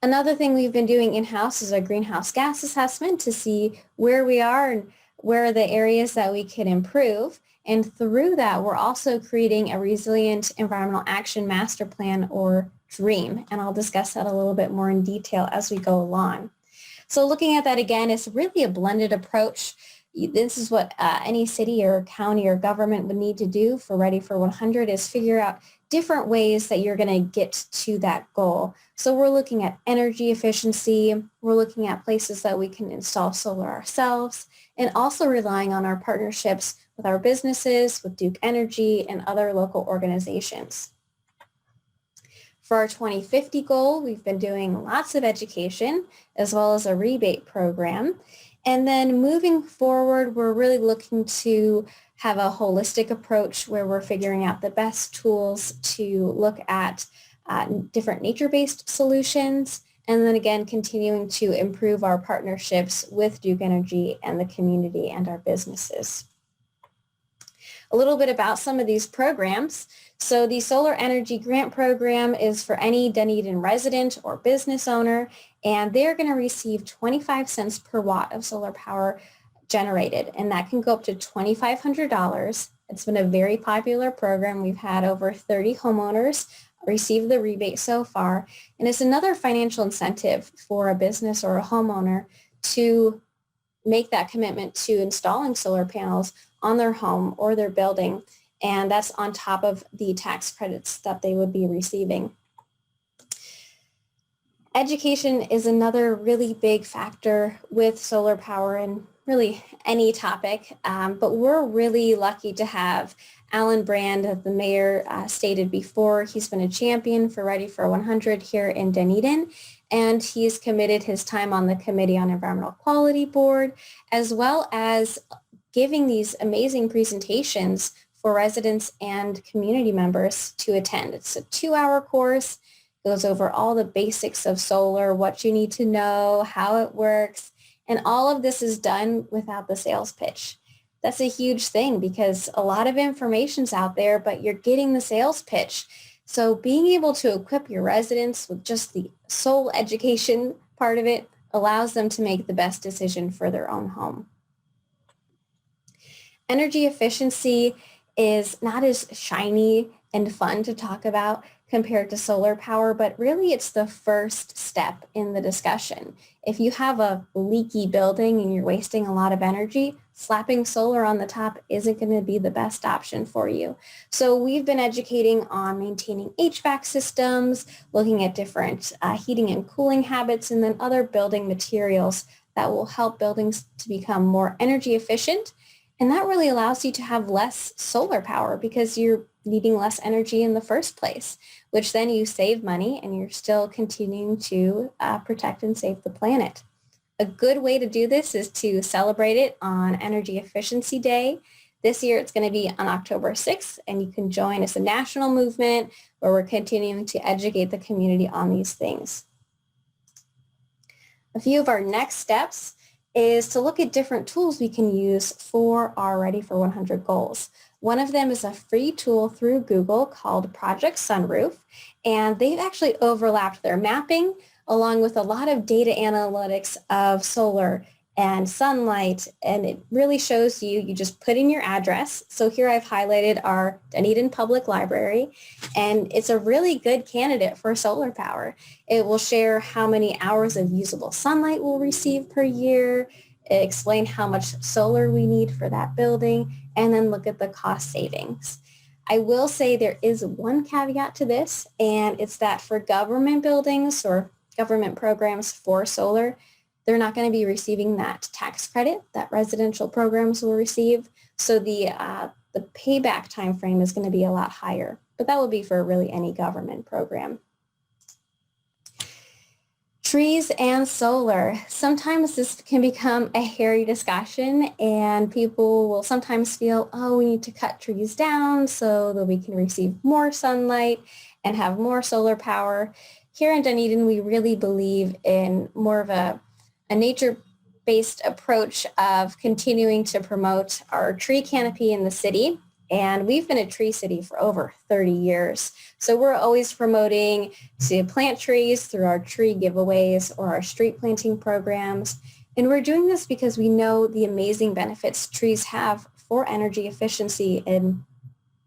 Another thing we've been doing in-house is a greenhouse gas assessment to see where we are and where are the areas that we can improve. And through that, we're also creating a resilient environmental action master plan or DREAM. And I'll discuss that a little bit more in detail as we go along. So looking at that again, it's really a blended approach. This is what any city or county or government would need to do for Ready for 100 is figure out different ways that you're going to get to that goal. So we're looking at energy efficiency. We're looking at places that we can install solar ourselves, and also relying on our partnerships with our businesses, with Duke Energy, and other local organizations. For our 2050 goal, we've been doing lots of education as well as a rebate program. And then moving forward, we're really looking to have a holistic approach where we're figuring out the best tools to look at different nature-based solutions, and then again, continuing to improve our partnerships with Duke Energy and the community and our businesses. A little bit about some of these programs. So the Solar Energy Grant Program is for any Dunedin resident or business owner, and they're going to receive 25 cents per watt of solar power generated, and that can go up to $2,500. It's been a very popular program. We've had over 30 homeowners receive the rebate so far, and it's another financial incentive for a business or a homeowner to make that commitment to installing solar panels on their home or their building. And that's on top of the tax credits that they would be receiving. Education is another really big factor with solar power and really any topic, but we're really lucky to have Alan Brand, the mayor, stated before. He's been a champion for Ready for 100 here in Dunedin, and he's committed his time on the Committee on Environmental Quality Board, as well as giving these amazing presentations for residents and community members to attend. It's a 2-hour course, goes over all the basics of solar, what you need to know, how it works, and all of this is done without the sales pitch. That's a huge thing because a lot of information's out there, but you're getting the sales pitch. So being able to equip your residents with just the sole education part of it allows them to make the best decision for their own home. Energy efficiency is not as shiny and fun to talk about compared to solar power, but really it's the first step in the discussion. If you have a leaky building and you're wasting a lot of energy, slapping solar on the top isn't going to be the best option for you. So we've been educating on maintaining HVAC systems, looking at different heating and cooling habits, and then other building materials that will help buildings to become more energy efficient. And that really allows you to have less solar power because you're needing less energy in the first place, which then you save money and you're still continuing to protect and save the planet. A good way to do this is to celebrate it on Energy Efficiency Day. This year it's going to be on October 6th, and you can join us a national movement where we're continuing to educate the community on these things. A few of our next steps is to look at different tools we can use for our Ready for 100 goals. One of them is a free tool through Google called Project Sunroof, and they've actually overlapped their mapping along with a lot of data analytics of solar and sunlight, and it really shows you just put in your address. So here I've highlighted our Dunedin Public Library, and it's a really good candidate for solar power. It will share how many hours of usable sunlight we'll receive per year, explain how much solar we need for that building, and then look at the cost savings. I will say there is one caveat to this, and it's that for government buildings or government programs for solar, they're not going to be receiving that tax credit that residential programs will receive. So the payback time frame is going to be a lot higher, but that will be for really any government program. Trees and solar. Sometimes this can become a hairy discussion, and people will sometimes feel, oh, we need to cut trees down so that we can receive more sunlight and have more solar power. Here in Dunedin, we really believe in more of a nature-based approach of continuing to promote our tree canopy in the city. And we've been a tree city for over 30 years. So we're always promoting to plant trees through our tree giveaways or our street planting programs. And we're doing this because we know the amazing benefits trees have for energy efficiency and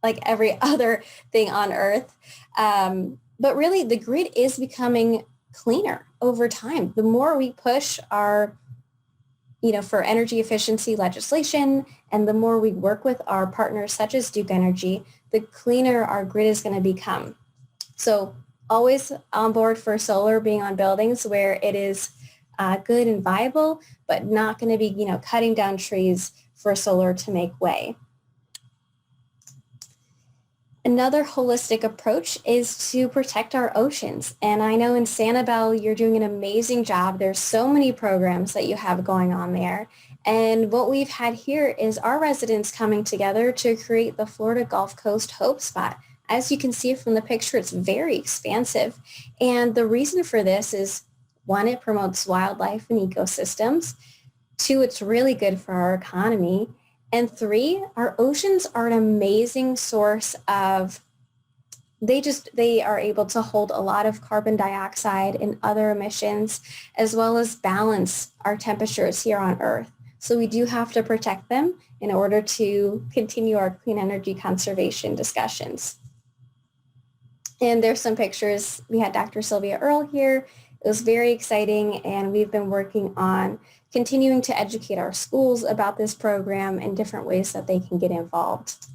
like every other thing on Earth. But really, the grid is becoming cleaner over time. The more we push our, for energy efficiency legislation, and the more we work with our partners such as Duke Energy, the cleaner our grid is going to become. So always on board for solar being on buildings where it is good and viable, but not going to be, cutting down trees for solar to make way. Another holistic approach is to protect our oceans. And I know in Sanibel, you're doing an amazing job. There's so many programs that you have going on there. And what we've had here is our residents coming together to create the Florida Gulf Coast Hope Spot. As you can see from the picture, it's very expansive. And the reason for this is, one, it promotes wildlife and ecosystems. Two, it's really good for our economy. And three, our oceans are an amazing source of, they are able to hold a lot of carbon dioxide and other emissions, as well as balance our temperatures here on Earth. So we do have to protect them in order to continue our clean energy conservation discussions. And there's some pictures. We had Dr. Sylvia Earle here. It was very exciting, and we've been working on continuing to educate our schools about this program and different ways that they can get involved.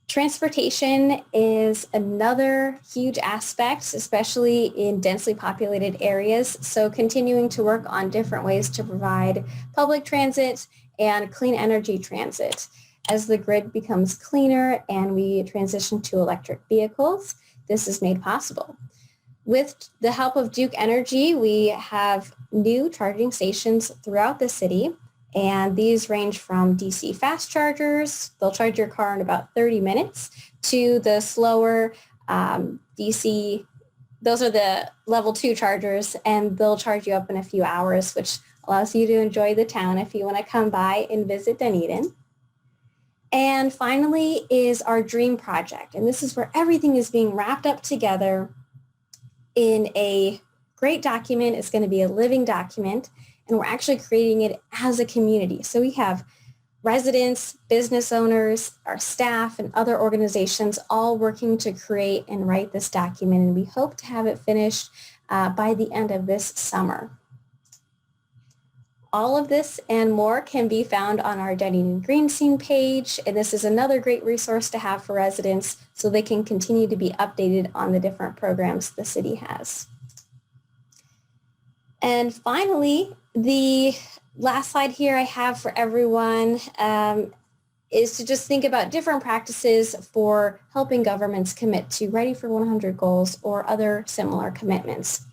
Transportation is another huge aspect, especially in densely populated areas. So continuing to work on different ways to provide public transit and clean energy transit. As the grid becomes cleaner and we transition to electric vehicles, this is made possible. With the help of Duke Energy, we have new charging stations throughout the city. And these range from DC fast chargers, they'll charge your car in about 30 minutes, to the slower DC, those are the level 2 chargers, and they'll charge you up in a few hours, which allows you to enjoy the town if you want to come by and visit Dunedin. And finally is our dream project. And this is where everything is being wrapped up together in a great document. It's going to be a living document. And we're actually creating it as a community. So we have residents, business owners, our staff, and other organizations all working to create and write this document. And we hope to have it finished by the end of this summer. All of this and more can be found on our Dunedin Green Scene page. And this is another great resource to have for residents so they can continue to be updated on the different programs the city has. And finally, the last slide here I have for everyone is to just think about different practices for helping governments commit to Ready for 100 goals or other similar commitments.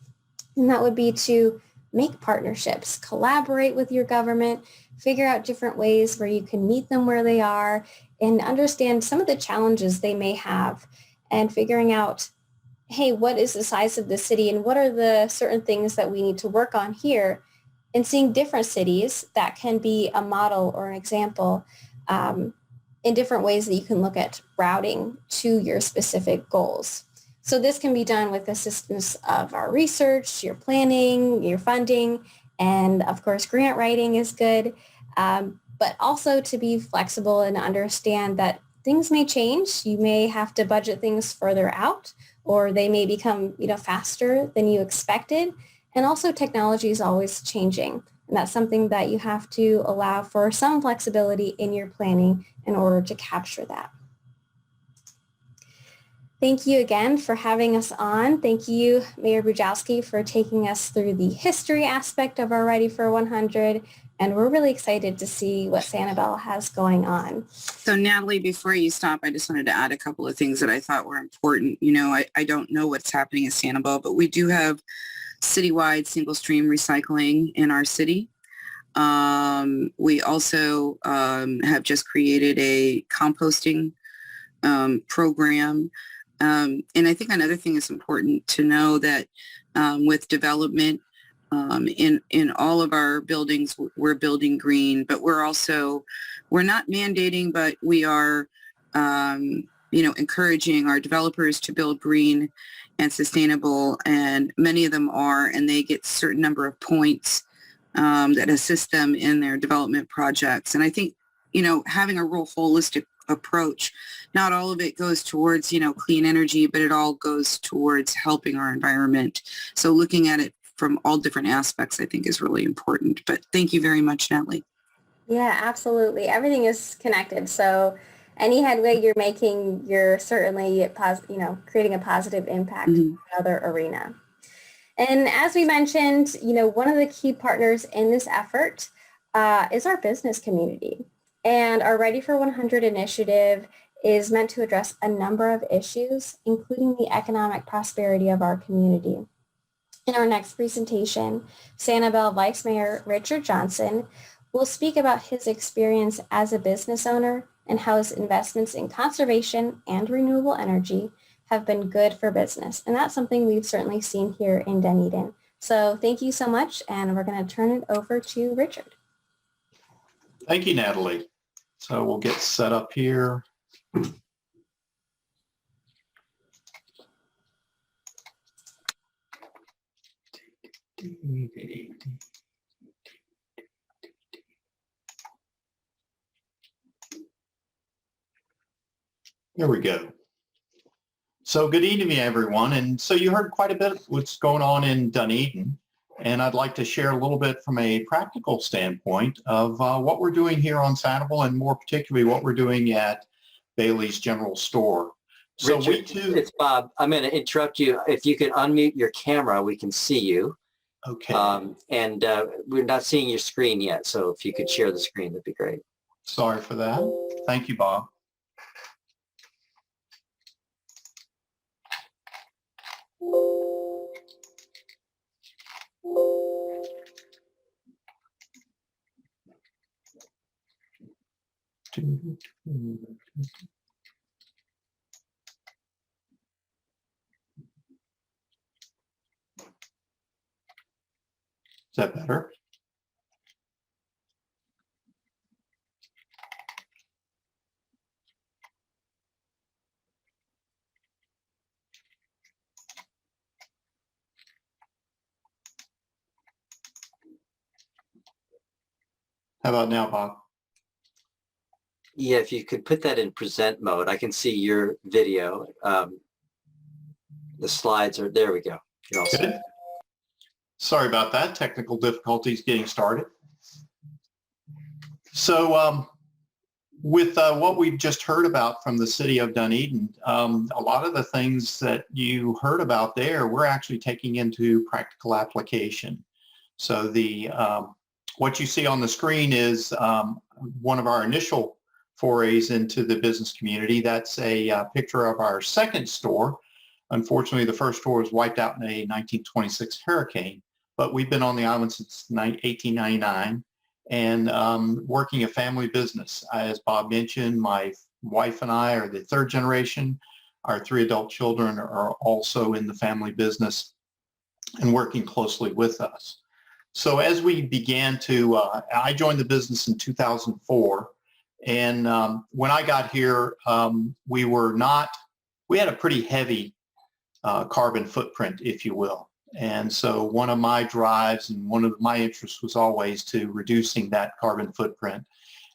And that would be to make partnerships, collaborate with your government, figure out different ways where you can meet them where they are, and understand some of the challenges they may have, and figuring out, hey, what is the size of the city and what are the certain things that we need to work on here, and seeing different cities that can be a model or an example in different ways that you can look at routing to your specific goals. So this can be done with assistance of our research, your planning, your funding, and of course, grant writing is good, but also to be flexible and understand that things may change. You may have to budget things further out, or they may become, faster than you expected. And also technology is always changing. And that's something that you have to allow for some flexibility in your planning in order to capture that. Thank you again for having us on. Thank you, Mayor Bujalski, for taking us through the history aspect of our Ready for 100. And we're really excited to see what Sanibel has going on. So Natalie, before you stop, I just wanted to add a couple of things that I thought were important. I don't know what's happening in Sanibel, but we do have citywide single stream recycling in our city. We also have just created a composting program. And I think another thing is important to know that with development, in all of our buildings, we're building green, but we're not mandating, but we are, encouraging our developers to build green and sustainable, and many of them are, and they get a certain number of points that assist them in their development projects. And I think, having a real holistic approach, not all of it goes towards, clean energy, but it all goes towards helping our environment. So looking at it from all different aspects, I think is really important. But thank you very much, Natalie. Yeah, absolutely. Everything is connected. So any headway you're making, you're certainly, creating a positive impact in another arena. And as we mentioned, one of the key partners in this effort is our business community. And our Ready for 100 initiative is meant to address a number of issues, including the economic prosperity of our community. In our next presentation, Sanibel Vice Mayor Richard Johnson will speak about his experience as a business owner and how his investments in conservation and renewable energy have been good for business. And that's something we've certainly seen here in Dunedin. So thank you so much, and we're going to turn it over to Richard. Thank you, Natalie. So we'll get set up here. There we go. So good evening, everyone. And so you heard quite a bit of what's going on in Dunedin. And I'd like to share a little bit from a practical standpoint of what we're doing here on Sanibel, and more particularly what we're doing at Bailey's General Store. So Richard, we too. it's Bob. I'm going to interrupt you. If you could unmute your camera, we can see you. Okay. And we're not seeing your screen yet. So if you could share the screen, that'd be great. Sorry for that. Thank you, Bob. Is that better? How about now, Bob? Yeah, if you could put that in present mode, I can see your video. The slides are, there we go. You're all set. Good. Sorry about that. Technical difficulties getting started. So with what we've just heard about from the city of Dunedin, a lot of the things that you heard about there, we're actually taking into practical application. So the what you see on the screen is one of our initial forays into the business community. That's a picture of our second store. Unfortunately, the first store was wiped out in a 1926 hurricane, but we've been on the island since 1899 and working a family business. As Bob mentioned, my wife and I are the third generation. Our 3 adult children are also in the family business and working closely with us. So as we began to, I joined the business in 2004. And when I got here, we had a pretty heavy carbon footprint, if you will. And so one of my drives and one of my interests was always to reducing that carbon footprint.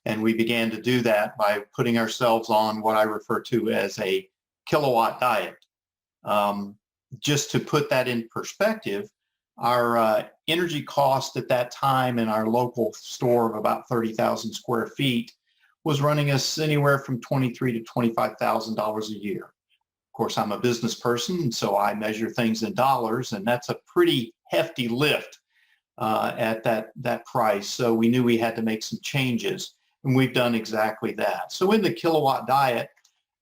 And we began to do that by putting ourselves on what I refer to as a kilowatt diet. Just to put that in perspective, our energy cost at that time in our local store of about 30,000 square feet was running us anywhere from $23,000 to $25,000 a year. Of course, I'm a business person, so I measure things in dollars, and that's a pretty hefty lift at that price. So we knew we had to make some changes, and we've done exactly that. So in the kilowatt diet,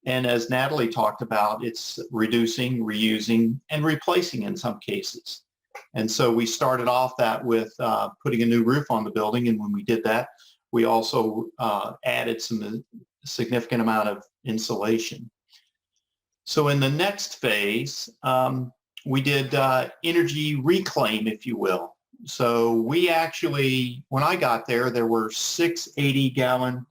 and as Natalie talked about, it's reducing, reusing, and replacing in some cases. And so we started off that with putting a new roof on the building, and when we did that, we also added some significant amount of insulation. So in the next phase, we did energy reclaim, if you will. So we actually, when I got there, there were 6 80-gallon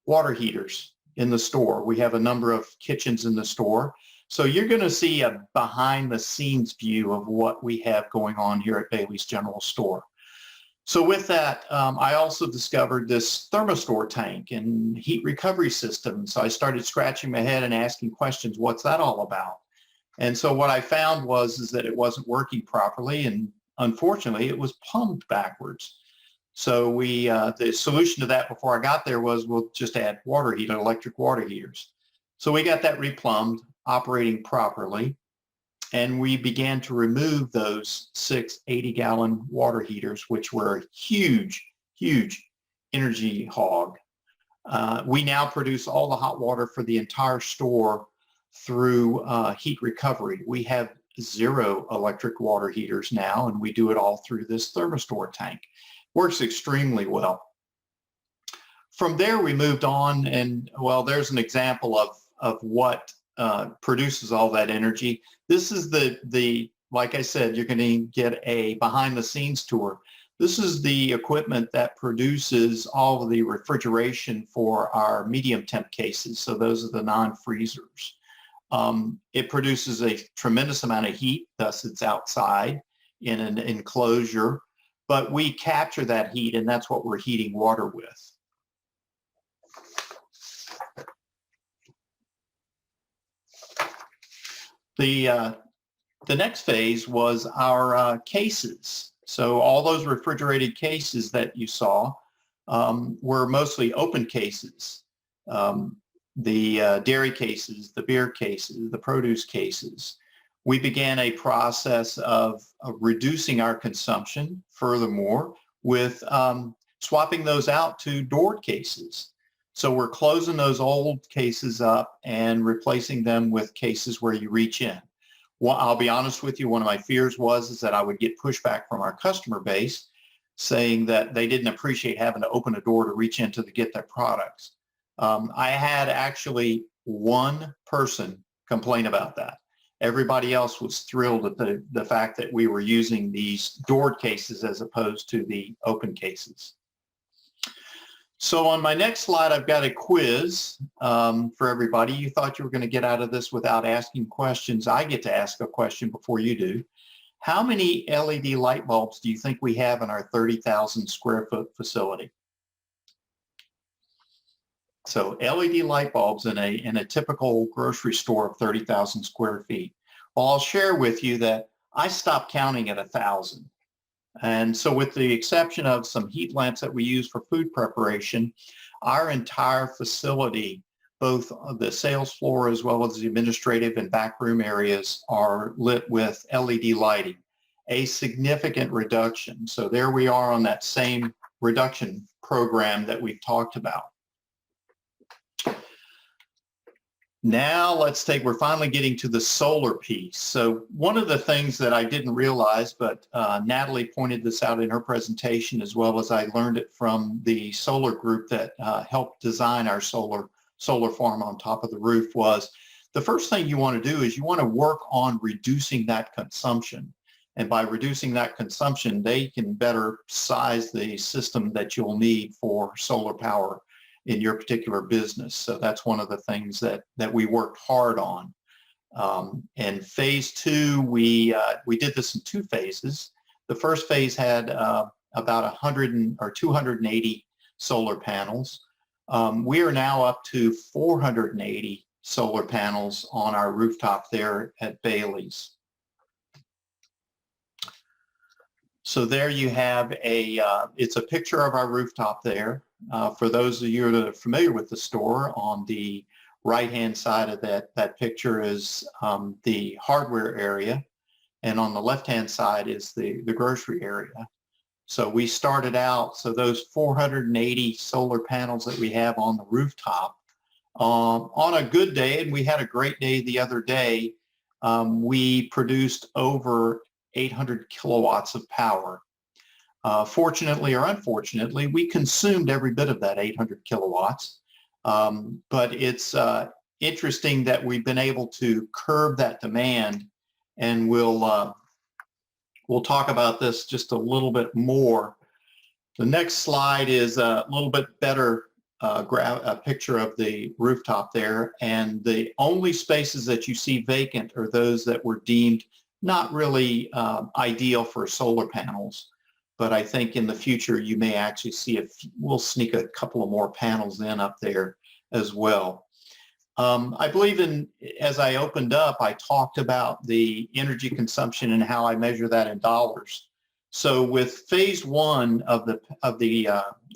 water heaters in the store. We have a number of kitchens in the store. So you're going to see a behind-the-scenes view of what we have going on here at Bailey's General Store. So with that, I also discovered this thermistor tank and heat recovery system. So I started scratching my head and asking questions, what's that all about? And so what I found is that it wasn't working properly, and unfortunately, it was plumbed backwards. So the solution to that before I got there was we'll just add electric water heaters. So we got that replumbed, operating properly. And we began to remove those 6 80-gallon water heaters, which were a huge, huge energy hog. We now produce all the hot water for the entire store through heat recovery. We have 0 electric water heaters now, and we do it all through this thermistor tank. Works extremely well. From there, we moved on, and well, there's an example of what produces all that energy. This is like I said, you're going to get a behind the scenes tour. This is the equipment that produces all of the refrigeration for our medium temp cases. So those are the non-freezers. It produces a tremendous amount of heat, thus it's outside in an enclosure, but we capture that heat, and that's what we're heating water with. The next phase was our cases. So all those refrigerated cases that you saw were mostly open cases. The dairy cases, the beer cases, the produce cases. We began a process of reducing our consumption furthermore with swapping those out to doored cases. So we're closing those old cases up and replacing them with cases where you reach in. Well, I'll be honest with you, one of my fears is that I would get pushback from our customer base saying that they didn't appreciate having to open a door to reach in to get their products. I had actually one person complain about that. Everybody else was thrilled at the fact that we were using these doored cases as opposed to the open cases. So on my next slide, I've got a quiz for everybody. You thought you were going to get out of this without asking questions. I get to ask a question before you do. How many LED light bulbs do you think we have in our 30,000 square foot facility? So LED light bulbs in a typical grocery store of 30,000 square feet. Well, I'll share with you that I stopped counting at 1,000. And so with the exception of some heat lamps that we use for food preparation, our entire facility, both the sales floor as well as the administrative and backroom areas, are lit with LED lighting, a significant reduction. So there we are on that same reduction program that we've talked about. Now we're finally getting to the solar piece. So one of the things that I didn't realize, but Natalie pointed this out in her presentation, as well as I learned it from the solar group that helped design our solar farm on top of the roof, was the first thing you want to do is you want to work on reducing that consumption. And by reducing that consumption, they can better size the system that you'll need for solar power in your particular business. So that's one of the things that we worked hard on. And phase two, we did this in 2 phases. The first phase had about 100 or 280 solar panels. We are now up to 480 solar panels on our rooftop there at Bailey's. So there you have it's a picture of our rooftop there. For those of you that are familiar with the store, on the right-hand side of that picture is the hardware area, and on the left-hand side is the grocery area. So we started out, so those 480 solar panels that we have on the rooftop, on a good day, and we had a great day the other day, we produced over 800 kilowatts of power. Fortunately or unfortunately, we consumed every bit of that 800 kilowatts. But it's interesting that we've been able to curb that demand, and we'll talk about this just a little bit more. The next slide is a little bit better a picture of the rooftop there, and the only spaces that you see vacant are those that were deemed not really ideal for solar panels. But I think in the future you may actually see we'll sneak a couple of more panels in up there as well. I believe as I opened up, I talked about the energy consumption and how I measure that in dollars. So with phase one of the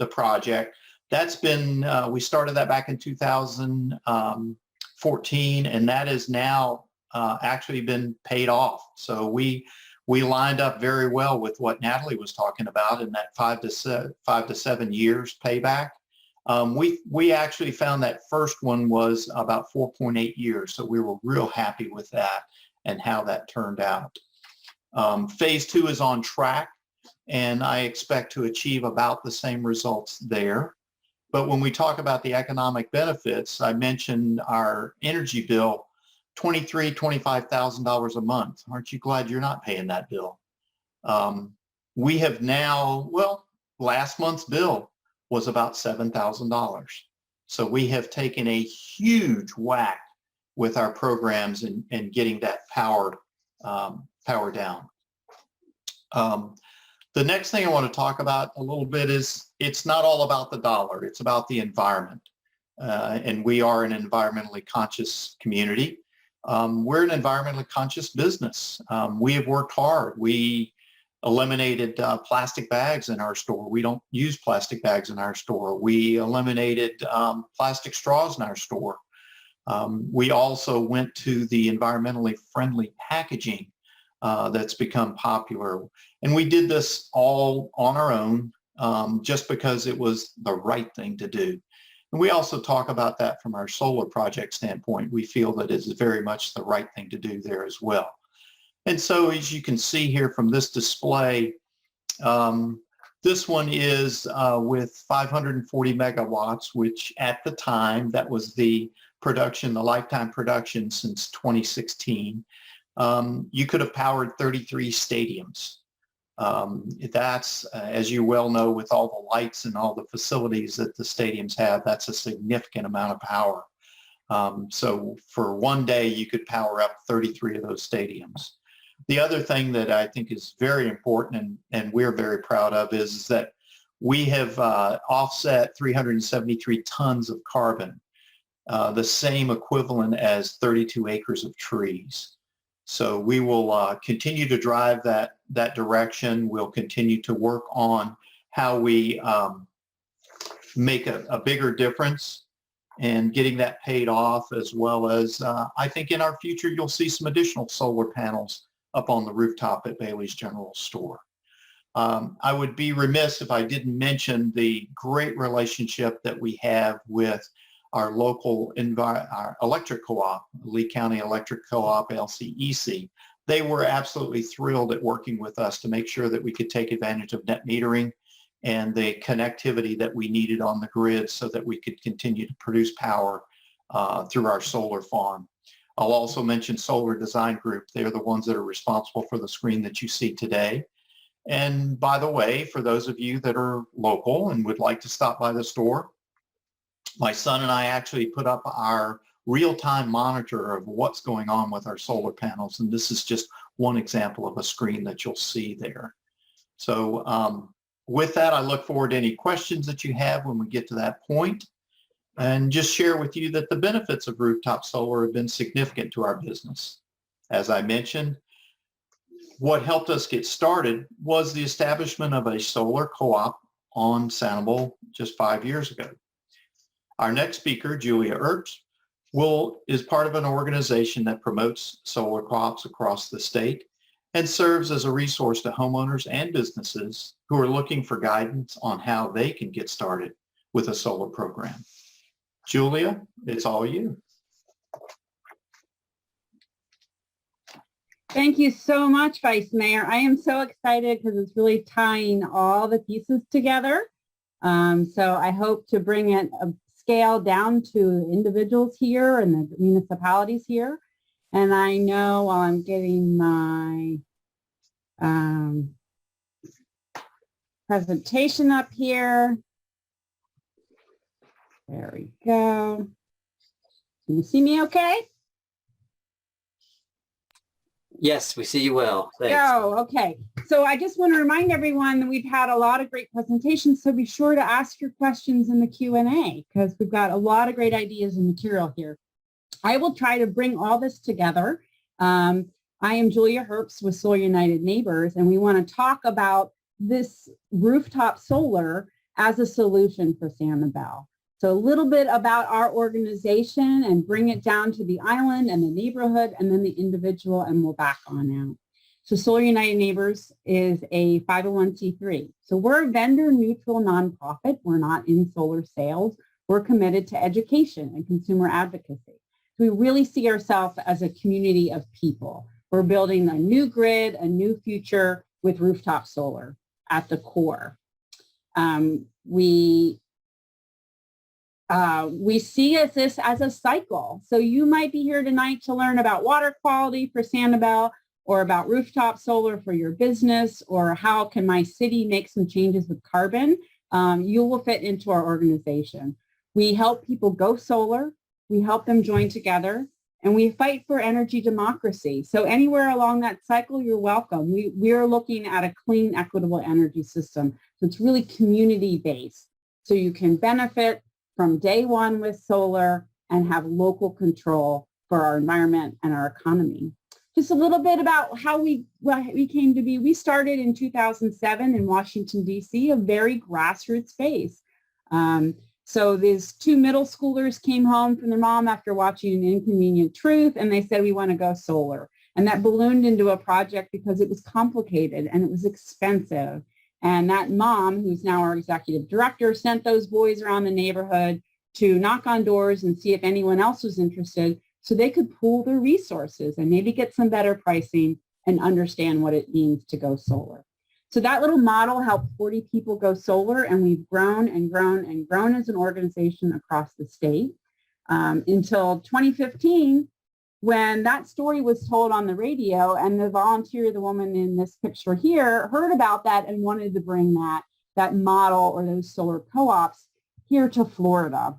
project, that's been we started that back in 2014, and that is now actually been paid off. So we lined up very well with what Natalie was talking about in that 5 to 7 years payback. We actually found that first one was about 4.8 years. So we were real happy with that and how that turned out. Phase two is on track, and I expect to achieve about the same results there. But when we talk about the economic benefits, I mentioned our energy bill, $25,000 a month. Aren't you glad you're not paying that bill? We have now, last month's bill was about $7,000. So we have taken a huge whack with our programs and getting that power down. The next thing I want to talk about a little bit is it's not all about the dollar. It's about the environment. And we are an environmentally conscious community. We're an environmentally conscious business. We have worked hard. We eliminated plastic bags in our store. We don't use plastic bags in our store. We eliminated plastic straws in our store. We also went to the environmentally friendly packaging that's become popular. And we did this all on our own just because it was the right thing to do. And we also talk about that from our solar project standpoint. We feel that it's very much the right thing to do there as well. And so as you can see here from this display, this one is with 540 megawatts, which at the time, that was the production, the lifetime production since 2016. You could have powered 33 stadiums. That's, as you well know, with all the lights and all the facilities that the stadiums have, that's a significant amount of power. So for one day, you could power up 33 of those stadiums. The other thing that I think is very important and we're very proud of is that we have offset 373 tons of carbon, the same equivalent as 32 acres of trees. So we will continue to drive that direction. We'll continue to work on how we make a bigger difference and getting that paid off, as well as I think in our future you'll see some additional solar panels up on the rooftop at Bailey's General Store. I would be remiss if I didn't mention the great relationship that we have with our local our electric co-op, Lee County Electric Co-op, LCEC. They were absolutely thrilled at working with us to make sure that we could take advantage of net metering and the connectivity that we needed on the grid so that we could continue to produce power through our solar farm. I'll also mention Solar Design Group. They're the ones that are responsible for the screen that you see today. And by the way, for those of you that are local and would like to stop by the store, my son and I actually put up our real-time monitor of what's going on with our solar panels. And this is just one example of a screen that you'll see there. So with that, I look forward to any questions that you have when we get to that point. And just share with you that the benefits of rooftop solar have been significant to our business. As I mentioned, what helped us get started was the establishment of a solar co-op on Sanibel just 5 years ago. Our next speaker, Julia Herbst, is part of an organization that promotes solar co-ops across the state and serves as a resource to homeowners and businesses who are looking for guidance on how they can get started with a solar program. Julia, it's all you. Thank you so much, Vice Mayor. I am so excited because it's really tying all the pieces together. So I hope to bring it a scale down to individuals here and the municipalities here. And I know while I'm getting my presentation up here. There we go. Can you see me okay? Yes, we see you well. Thanks. Oh, okay. So I just want to remind everyone that we've had a lot of great presentations, so be sure to ask your questions in the Q&A because we've got a lot of great ideas and material here. I will try to bring all this together. I am Julia Herbst with Solar United Neighbors, and we want to talk about this rooftop solar as a solution for Sanibel. So a little bit about our organization and bring it down to the island and the neighborhood and then the individual, and we'll back on out. So Solar United Neighbors is a 501c3. So we're a vendor neutral nonprofit. We're not in solar sales. We're committed to education and consumer advocacy. We really see ourselves as a community of people. We're building a new grid, a new future with rooftop solar at the core. We see this as a cycle. So you might be here tonight to learn about water quality for Sanibel, or about rooftop solar for your business, or how can my city make some changes with carbon. You will fit into our organization. We help people go solar. We help them join together, and we fight for energy democracy. So anywhere along that cycle, you're welcome. We are looking at a clean, equitable energy system. So it's really community-based. So you can benefit from day one with solar and have local control for our environment and our economy. Just a little bit about how we came to be. We started in 2007 in Washington, D.C., a very grassroots space. So these two middle schoolers came home from their mom after watching An Inconvenient Truth, and they said, we want to go solar. And that ballooned into a project because it was complicated and it was expensive. And that mom, who's now our executive director, sent those boys around the neighborhood to knock on doors and see if anyone else was interested so they could pool their resources and maybe get some better pricing and understand what it means to go solar. So that little model helped 40 people go solar, and we've grown and grown and grown as an organization across the state until 2015, when that story was told on the radio, and the volunteer, the woman in this picture here, heard about that and wanted to bring that model or those solar co-ops here to Florida.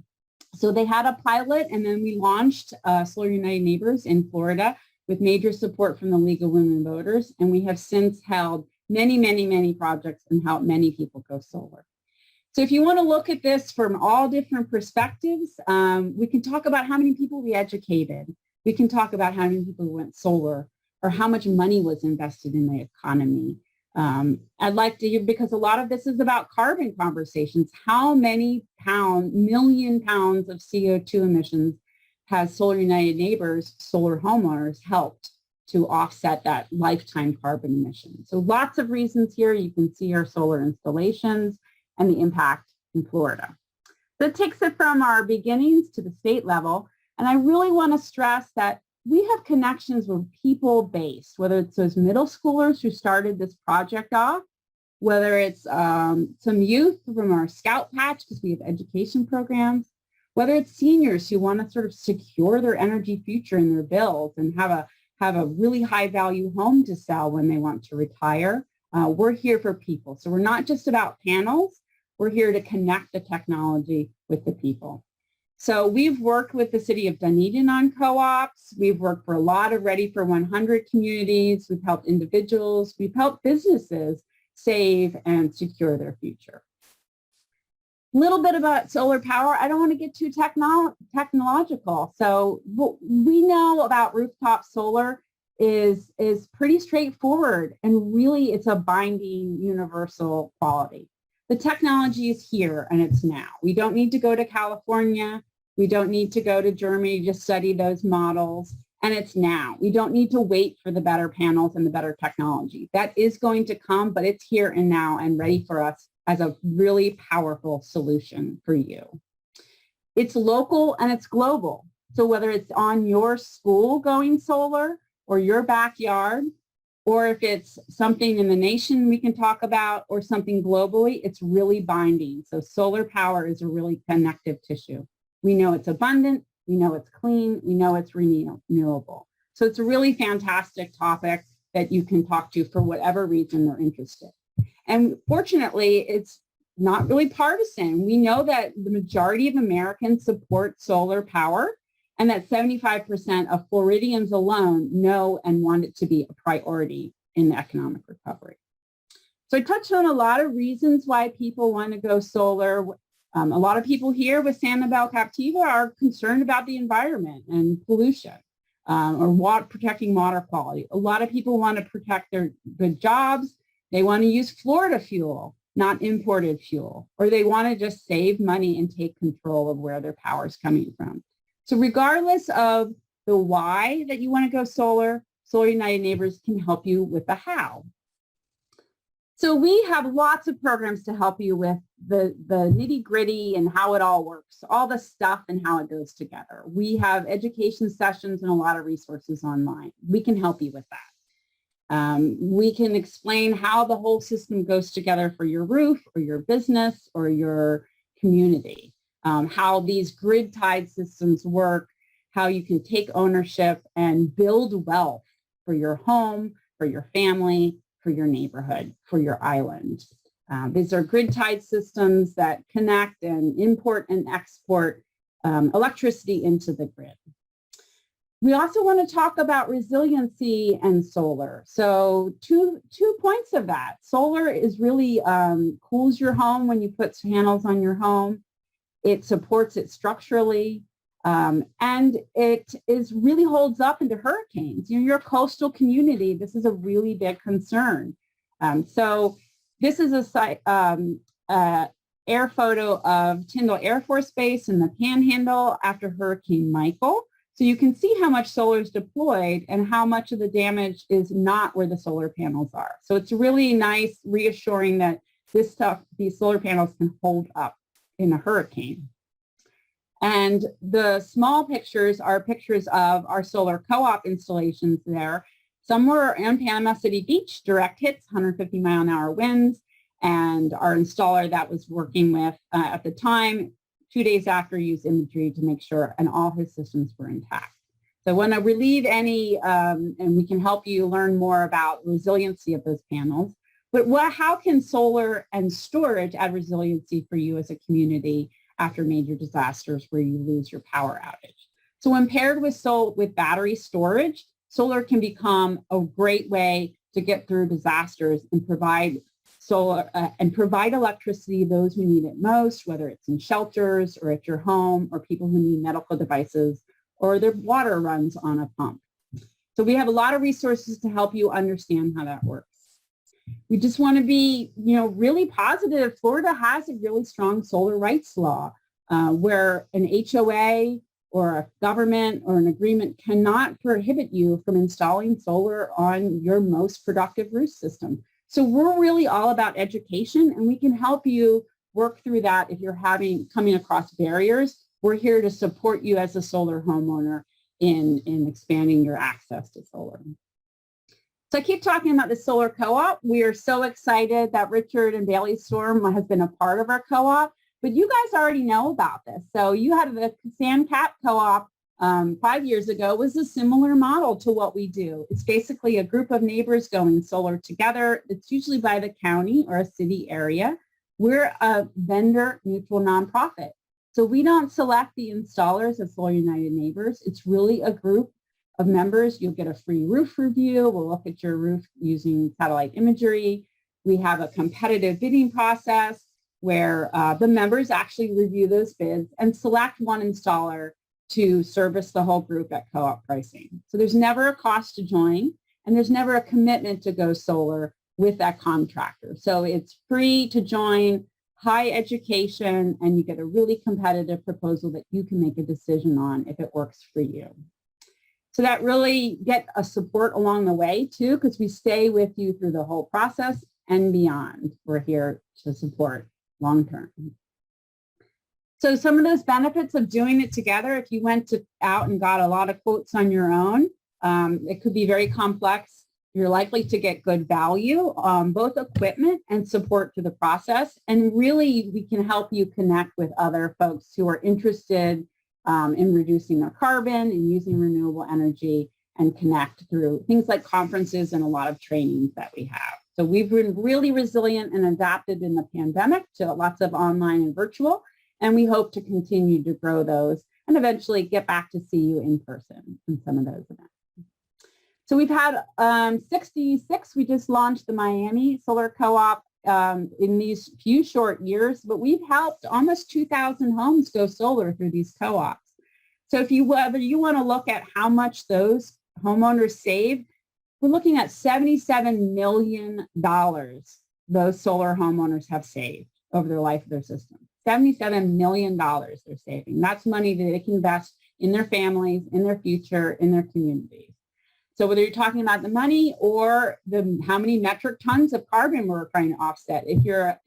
So they had a pilot, and then we launched Solar United Neighbors in Florida with major support from the League of Women Voters, and we have since held many, many, many projects and helped many people go solar. So if you want to look at this from all different perspectives, we can talk about how many people we educated. We can talk about how many people went solar, or how much money was invested in the economy. I'd like to, because a lot of this is about carbon conversations. How many million pounds of CO2 emissions has Solar United Neighbors, solar homeowners, helped to offset that lifetime carbon emission? So lots of reasons here. You can see our solar installations and the impact in Florida. That takes it from our beginnings to the state level. And I really want to stress that we have connections with people-based, whether it's those middle schoolers who started this project off, whether it's some youth from our Scout Patch, because we have education programs, whether it's seniors who want to sort of secure their energy future in their bills and have a really high value home to sell when they want to retire. We're here for people. So we're not just about panels. We're here to connect the technology with the people. So we've worked with the city of Dunedin on co-ops. We've worked for a lot of Ready for 100 communities. We've helped individuals. We've helped businesses save and secure their future. A little bit about solar power. I don't want to get too technological. So what we know about rooftop solar is pretty straightforward, and really it's a binding universal quality. The technology is here and it's now. We don't need to go to California. We don't need to go to Germany to study those models, and it's now. We don't need to wait for the better panels and the better technology. That is going to come, but it's here and now and ready for us as a really powerful solution for you. It's local and it's global. So whether it's on your school going solar or your backyard, or if it's something in the nation we can talk about, or something globally, it's really binding. So solar power is a really connective tissue. We know it's abundant, we know it's clean, we know it's renewable. So it's a really fantastic topic that you can talk to for whatever reason they're interested. And fortunately, it's not really partisan. We know that the majority of Americans support solar power, and that 75% of Floridians alone know and want it to be a priority in the economic recovery. So I touched on a lot of reasons why people want to go solar. A lot of people here with sanibel-captiva are concerned about the environment and pollution, or protecting water quality. A lot of people want to protect their good jobs. They want to use Florida fuel, not imported fuel, or they want to just save money and take control of where their power is coming from. So regardless of the why that you want to go solar, Solar United Neighbors can help you with the how. So we have lots of programs to help you with the nitty-gritty and how it all works, all the stuff and how it goes together. We have education sessions and a lot of resources online. We can help you with that. We can explain how the whole system goes together for your roof or your business or your community. How these grid-tied systems work, how you can take ownership and build wealth for your home, for your family, for your neighborhood, for your island. These are grid-tied systems that connect and import and export electricity into the grid. We also want to talk about resiliency and solar. So two points of that. Solar is really cools your home when you put panels on your home. It supports it structurally. And it really holds up into hurricanes. You're a coastal community. This is a really big concern. So this is a air photo of Tyndall Air Force Base in the Panhandle after Hurricane Michael. So you can see how much solar is deployed and how much of the damage is not where the solar panels are. So it's really nice, reassuring that these solar panels can hold up in a hurricane. And the small pictures are pictures of our solar co-op installations there. Some were on Panama City Beach, direct hits, 150-mile-an-hour winds, and our installer that was working with at the time, 2 days after, used imagery to make sure, and all his systems were intact. So I want to relieve any, and we can help you learn more about resiliency of those panels. But how can solar and storage add resiliency for you as a community after major disasters where you lose your power outage? So when paired with battery storage, solar can become a great way to get through disasters and provide solar and provide electricity to those who need it most, whether it's in shelters or at your home, or people who need medical devices, or their water runs on a pump. So we have a lot of resources to help you understand how that works. We just want to be, really positive. Florida has a really strong solar rights law where an HOA or a government or an agreement cannot prohibit you from installing solar on your most productive roof system. So we're really all about education, and we can help you work through that if you're coming across barriers. We're here to support you as a solar homeowner in expanding your access to solar. So I keep talking about the solar co-op. We are so excited that Richard and Bailey Storm has been a part of our co-op, but you guys already know about this. So you had the SanCap co-op 5 years ago, was a similar model to what we do. It's basically a group of neighbors going solar together. It's usually by the county or a city area. We're a vendor neutral nonprofit. So we don't select the installers as Solar United Neighbors. It's really a group of members. You'll get a free roof review. We'll look at your roof using satellite imagery. We have a competitive bidding process where the members actually review those bids and select one installer to service the whole group at co-op pricing. So there's never a cost to join, and there's never a commitment to go solar with that contractor. So it's free to join, high education, and you get a really competitive proposal that you can make a decision on if it works for you. So that really get a support along the way too, because we stay with you through the whole process and beyond. We're here to support long-term. So some of those benefits of doing it together, if you went out and got a lot of quotes on your own, it could be very complex. You're likely to get good value, both equipment and support to the process. And really, we can help you connect with other folks who are interested in reducing their carbon and using renewable energy, and connect through things like conferences and a lot of trainings that we have. So we've been really resilient and adapted in the pandemic to lots of online and virtual. And we hope to continue to grow those and eventually get back to see you in person in some of those events. So we've had 66, we just launched the Miami Solar Co-op in these few short years, but we've helped almost 2,000 homes go solar through these co-ops. So whether you want to look at how much those homeowners saved, we're looking at $77 million those solar homeowners have saved over the life of their system. $77 million they're saving. That's money that they can invest in their families, in their future, in their communities. So whether you're talking about the money or how many metric tons of carbon we're trying to offset, if you're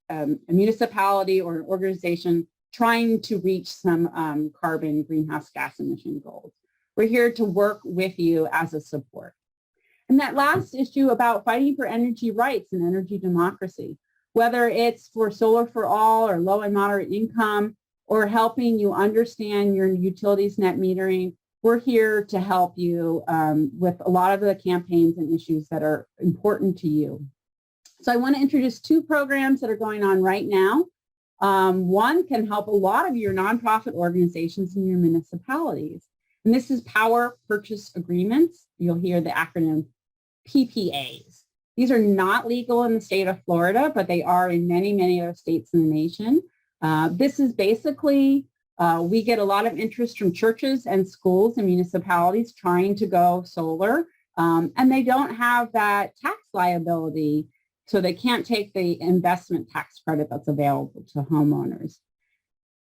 a municipality or an organization trying to reach some carbon greenhouse gas emission goals, we're here to work with you as a support. And that last issue about fighting for energy rights and energy democracy, whether it's for solar for all or low and moderate income, or helping you understand your utilities net metering, we're here to help you with a lot of the campaigns and issues that are important to you. So I want to introduce two programs that are going on right now. One can help a lot of your nonprofit organizations in your municipalities. And this is Power Purchase Agreements. You'll hear the acronym PPAs. These are not legal in the state of Florida, but they are in many, many other states in the nation. This is basically We get a lot of interest from churches and schools and municipalities trying to go solar, and they don't have that tax liability, so they can't take the investment tax credit that's available to homeowners.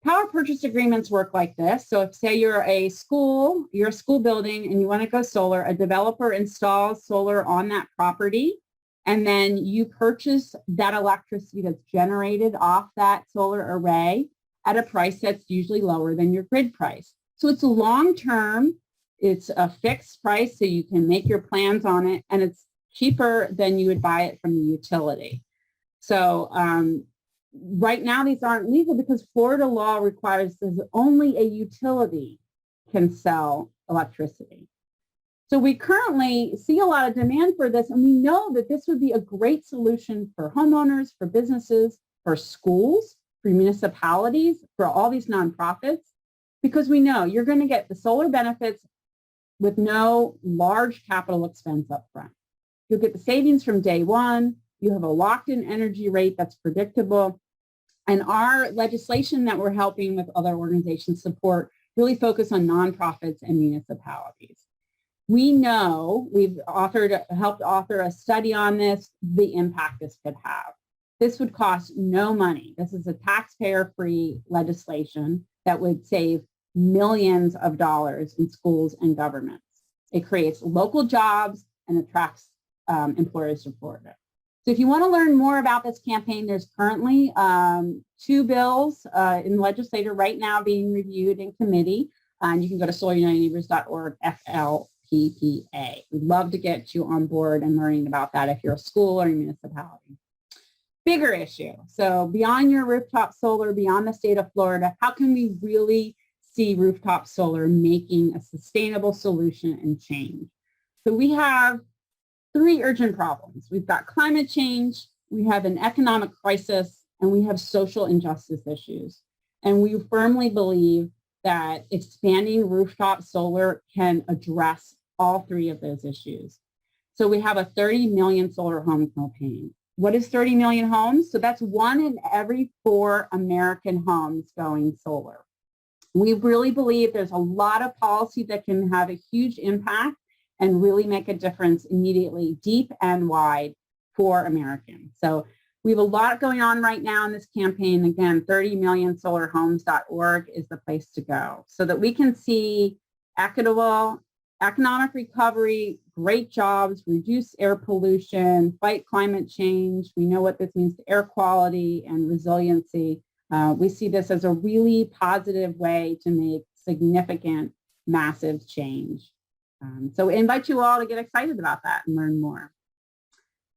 Power purchase agreements work like this. So if, say, you're a school building and you want to go solar, a developer installs solar on that property, and then you purchase that electricity that's generated off that solar array at a price that's usually lower than your grid price. So it's long-term, it's a fixed price, so you can make your plans on it, and it's cheaper than you would buy it from the utility. So right now these aren't legal because Florida law requires that only a utility can sell electricity. So we currently see a lot of demand for this, and we know that this would be a great solution for homeowners, for businesses, for schools, for municipalities, for all these nonprofits, because we know you're going to get the solar benefits with no large capital expense up front. You'll get the savings from day one. You have a locked-in energy rate that's predictable. And our legislation that we're helping with other organizations support really focus on nonprofits and municipalities. We know, we've helped author a study on this, the impact this could have. This would cost no money. This is a taxpayer-free legislation that would save millions of dollars in schools and governments. It creates local jobs and attracts employers to Florida. So if you want to learn more about this campaign, there's currently 2 bills in the legislature right now being reviewed in committee. And you can go to solarunitedneighbors.org, FLPPA. We'd love to get you on board and learning about that if you're a school or a municipality. Bigger issue. So beyond your rooftop solar, beyond the state of Florida, how can we really see rooftop solar making a sustainable solution and change? So we have 3 urgent problems. We've got climate change, we have an economic crisis, and we have social injustice issues. And we firmly believe that expanding rooftop solar can address all 3 of those issues. So we have a 30 million solar home campaign. What is 30 million homes? So that's 1 in every 4 American homes going solar. We really believe there's a lot of policy that can have a huge impact and really make a difference immediately, deep and wide for Americans. So we have a lot going on right now in this campaign. Again, 30millionsolarhomes.org is the place to go so that we can see equitable economic recovery, great jobs, reduce air pollution, fight climate change. We know what this means to air quality and resiliency. We see this as a really positive way to make significant, massive change. So we invite you all to get excited about that and learn more.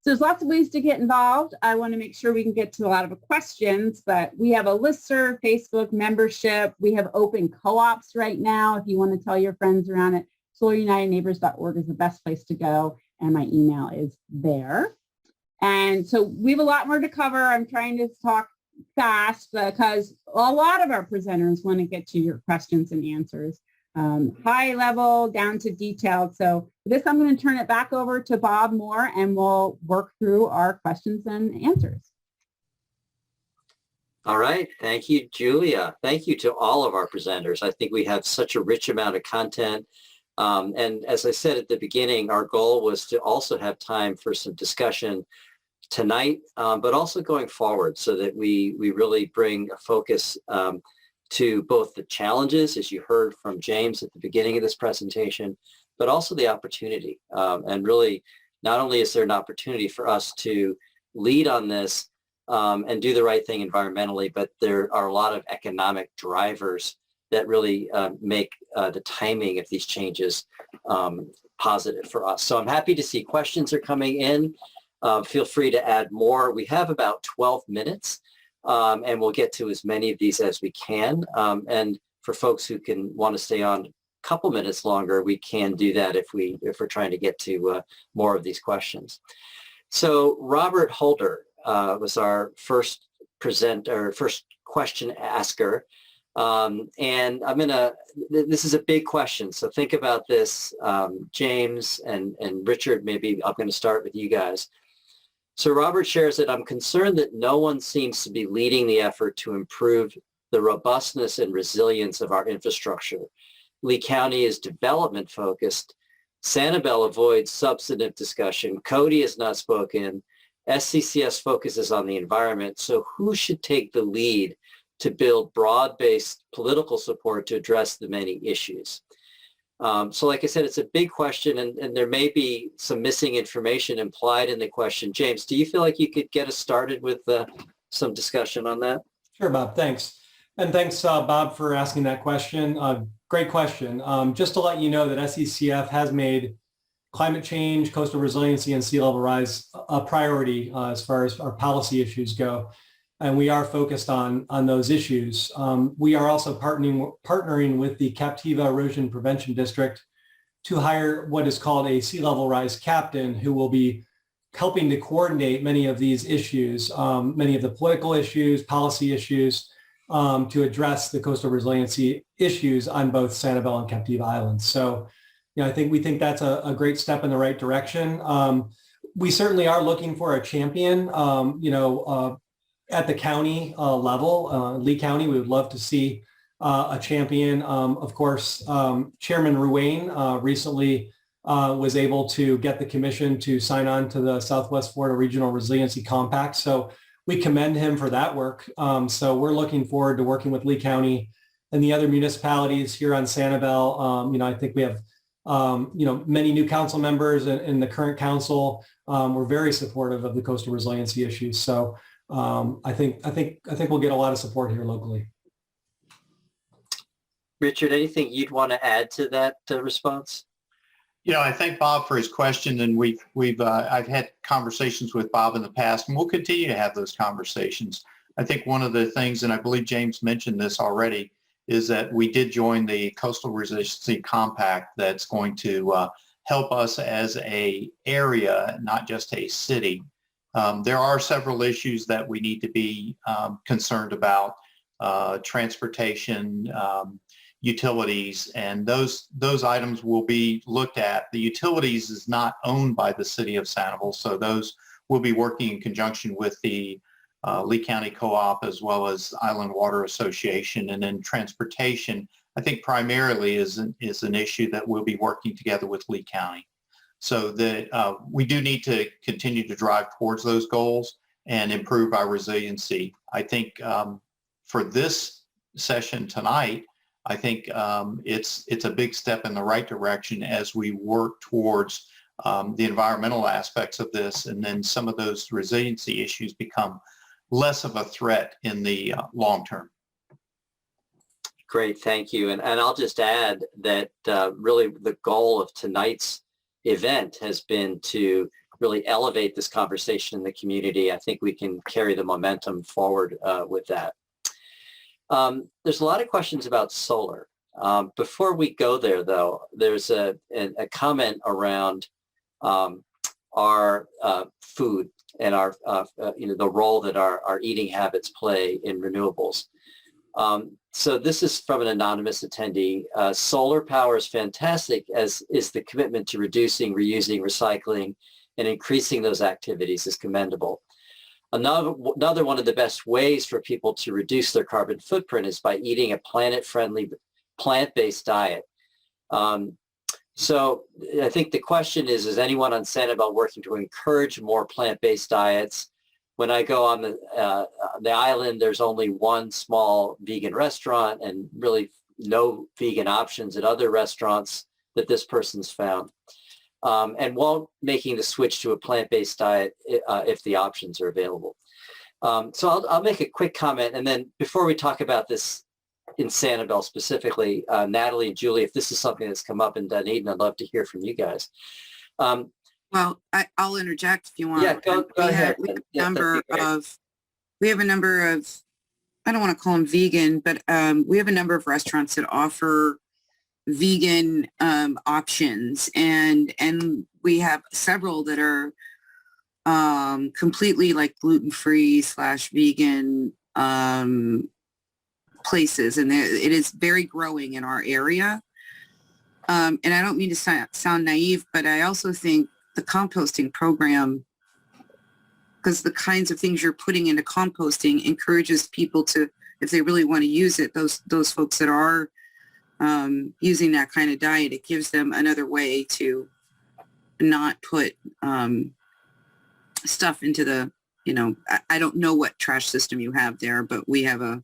So there's lots of ways to get involved. I want to make sure we can get to a lot of the questions, but we have a listserv, Facebook membership. We have open co-ops right now. If you want to tell your friends around it, solarunitedneighbors.org is the best place to go, and my email is there. And so we have a lot more to cover. I'm trying to talk fast because a lot of our presenters want to get to your questions and answers. High level down to detailed. So for this, I'm going to turn it back over to Bob Moore and we'll work through our questions and answers. All right. Thank you, Julia. Thank you to all of our presenters. I think we have such a rich amount of content. And as I said at the beginning, our goal was to also have time for some discussion tonight, but also going forward so that we really bring a focus to both the challenges, as you heard from James at the beginning of this presentation, but also the opportunity. And really, not only is there an opportunity for us to lead on this and do the right thing environmentally, but there are a lot of economic drivers that really make the timing of these changes positive for us. So I'm happy to see questions are coming in. Feel free to add more. We have about 12 minutes. And we'll get to as many of these as we can. And for folks who can want to stay on a couple minutes longer, we can do that if we're trying to get to more of these questions. So Robert Holder was our first question asker. And this is a big question. So think about this, James and Richard, maybe I'm going to start with you guys. So Robert shares that I'm concerned that no one seems to be leading the effort to improve the robustness and resilience of our infrastructure. Lee County is development focused. Sanibel avoids substantive discussion. Cody has not spoken. SCCS focuses on the environment. So who should take the lead to build broad-based political support to address the many issues? So like I said, it's a big question, and there may be some missing information implied in the question. James, do you feel like you could get us started with some discussion on that? Sure, Bob, thanks. And thanks, Bob, for asking that question. Great question. Just to let you know that SCCF has made climate change, coastal resiliency, and sea level rise a priority as far as our policy issues go. And we are focused on those issues. We are also partnering with the Captiva Erosion Prevention District to hire what is called a sea level rise captain, who will be helping to coordinate many of these issues, many of the political issues, policy issues, to address the coastal resiliency issues on both Sanibel and Captiva Islands. So, I think we think that's a great step in the right direction. We certainly are looking for a champion, at the county level. Lee County, we would love to see a champion. Of course, Chairman Ruane recently was able to get the commission to sign on to the Southwest Florida Regional Resiliency Compact. So we commend him for that work. So we're looking forward to working with Lee County and the other municipalities here on Sanibel. I think we have, many new council members in the current council. We're very supportive of the coastal resiliency issues. So I think we'll get a lot of support here locally. Richard, anything you'd want to add to that response? I thank Bob for his question, and I've had conversations with Bob in the past, and we'll continue to have those conversations. I think one of the things, and I believe James mentioned this already, is that we did join the Coastal Resiliency Compact that's going to help us as a area, not just a city. There are several issues that we need to be concerned about, transportation, utilities, and those items will be looked at. The utilities is not owned by the city of Sanibel, so those will be working in conjunction with the Lee County Co-op as well as Island Water Association. And then transportation, I think primarily is an issue that we'll be working together with Lee County. So that we do need to continue to drive towards those goals and improve our resiliency. I think for this session tonight, I think it's a big step in the right direction as we work towards the environmental aspects of this, and then some of those resiliency issues become less of a threat in the long term. Great, thank you. And I'll just add that really the goal of tonight's event has been to really elevate this conversation in the community. I think we can carry the momentum forward with that. There's a lot of questions about solar. Before we go there, though, there's a comment around our food and our the role that our eating habits play in renewables. So this is from an anonymous attendee. Solar power is fantastic, as is the commitment to reducing, reusing, recycling, and increasing those activities is commendable. Another one of the best ways for people to reduce their carbon footprint is by eating a planet-friendly, plant-based diet. So I think the question is anyone on Sanibel working to encourage more plant-based diets? When I go on the island, there's only one small vegan restaurant and really no vegan options at other restaurants that this person's found. And won't making the switch to a plant-based diet if the options are available. So I'll make a quick comment, and then before we talk about this in Sanibel specifically, Natalie and Julie, if this is something that's come up in Dunedin, I'd love to hear from you guys. Well, I'll interject if you want. Yeah, go ahead. We have a number of, I don't want to call them vegan, but we have a number of restaurants that offer vegan options, and we have several that are completely like gluten-free / vegan places, and it is very growing in our area. And I don't mean to sound naive, but I also think the composting program, because the kinds of things you're putting into composting encourages people to if they really want to use it, those folks that are using that kind of diet, it gives them another way to not put stuff into the, I don't know what trash system you have there, but we have a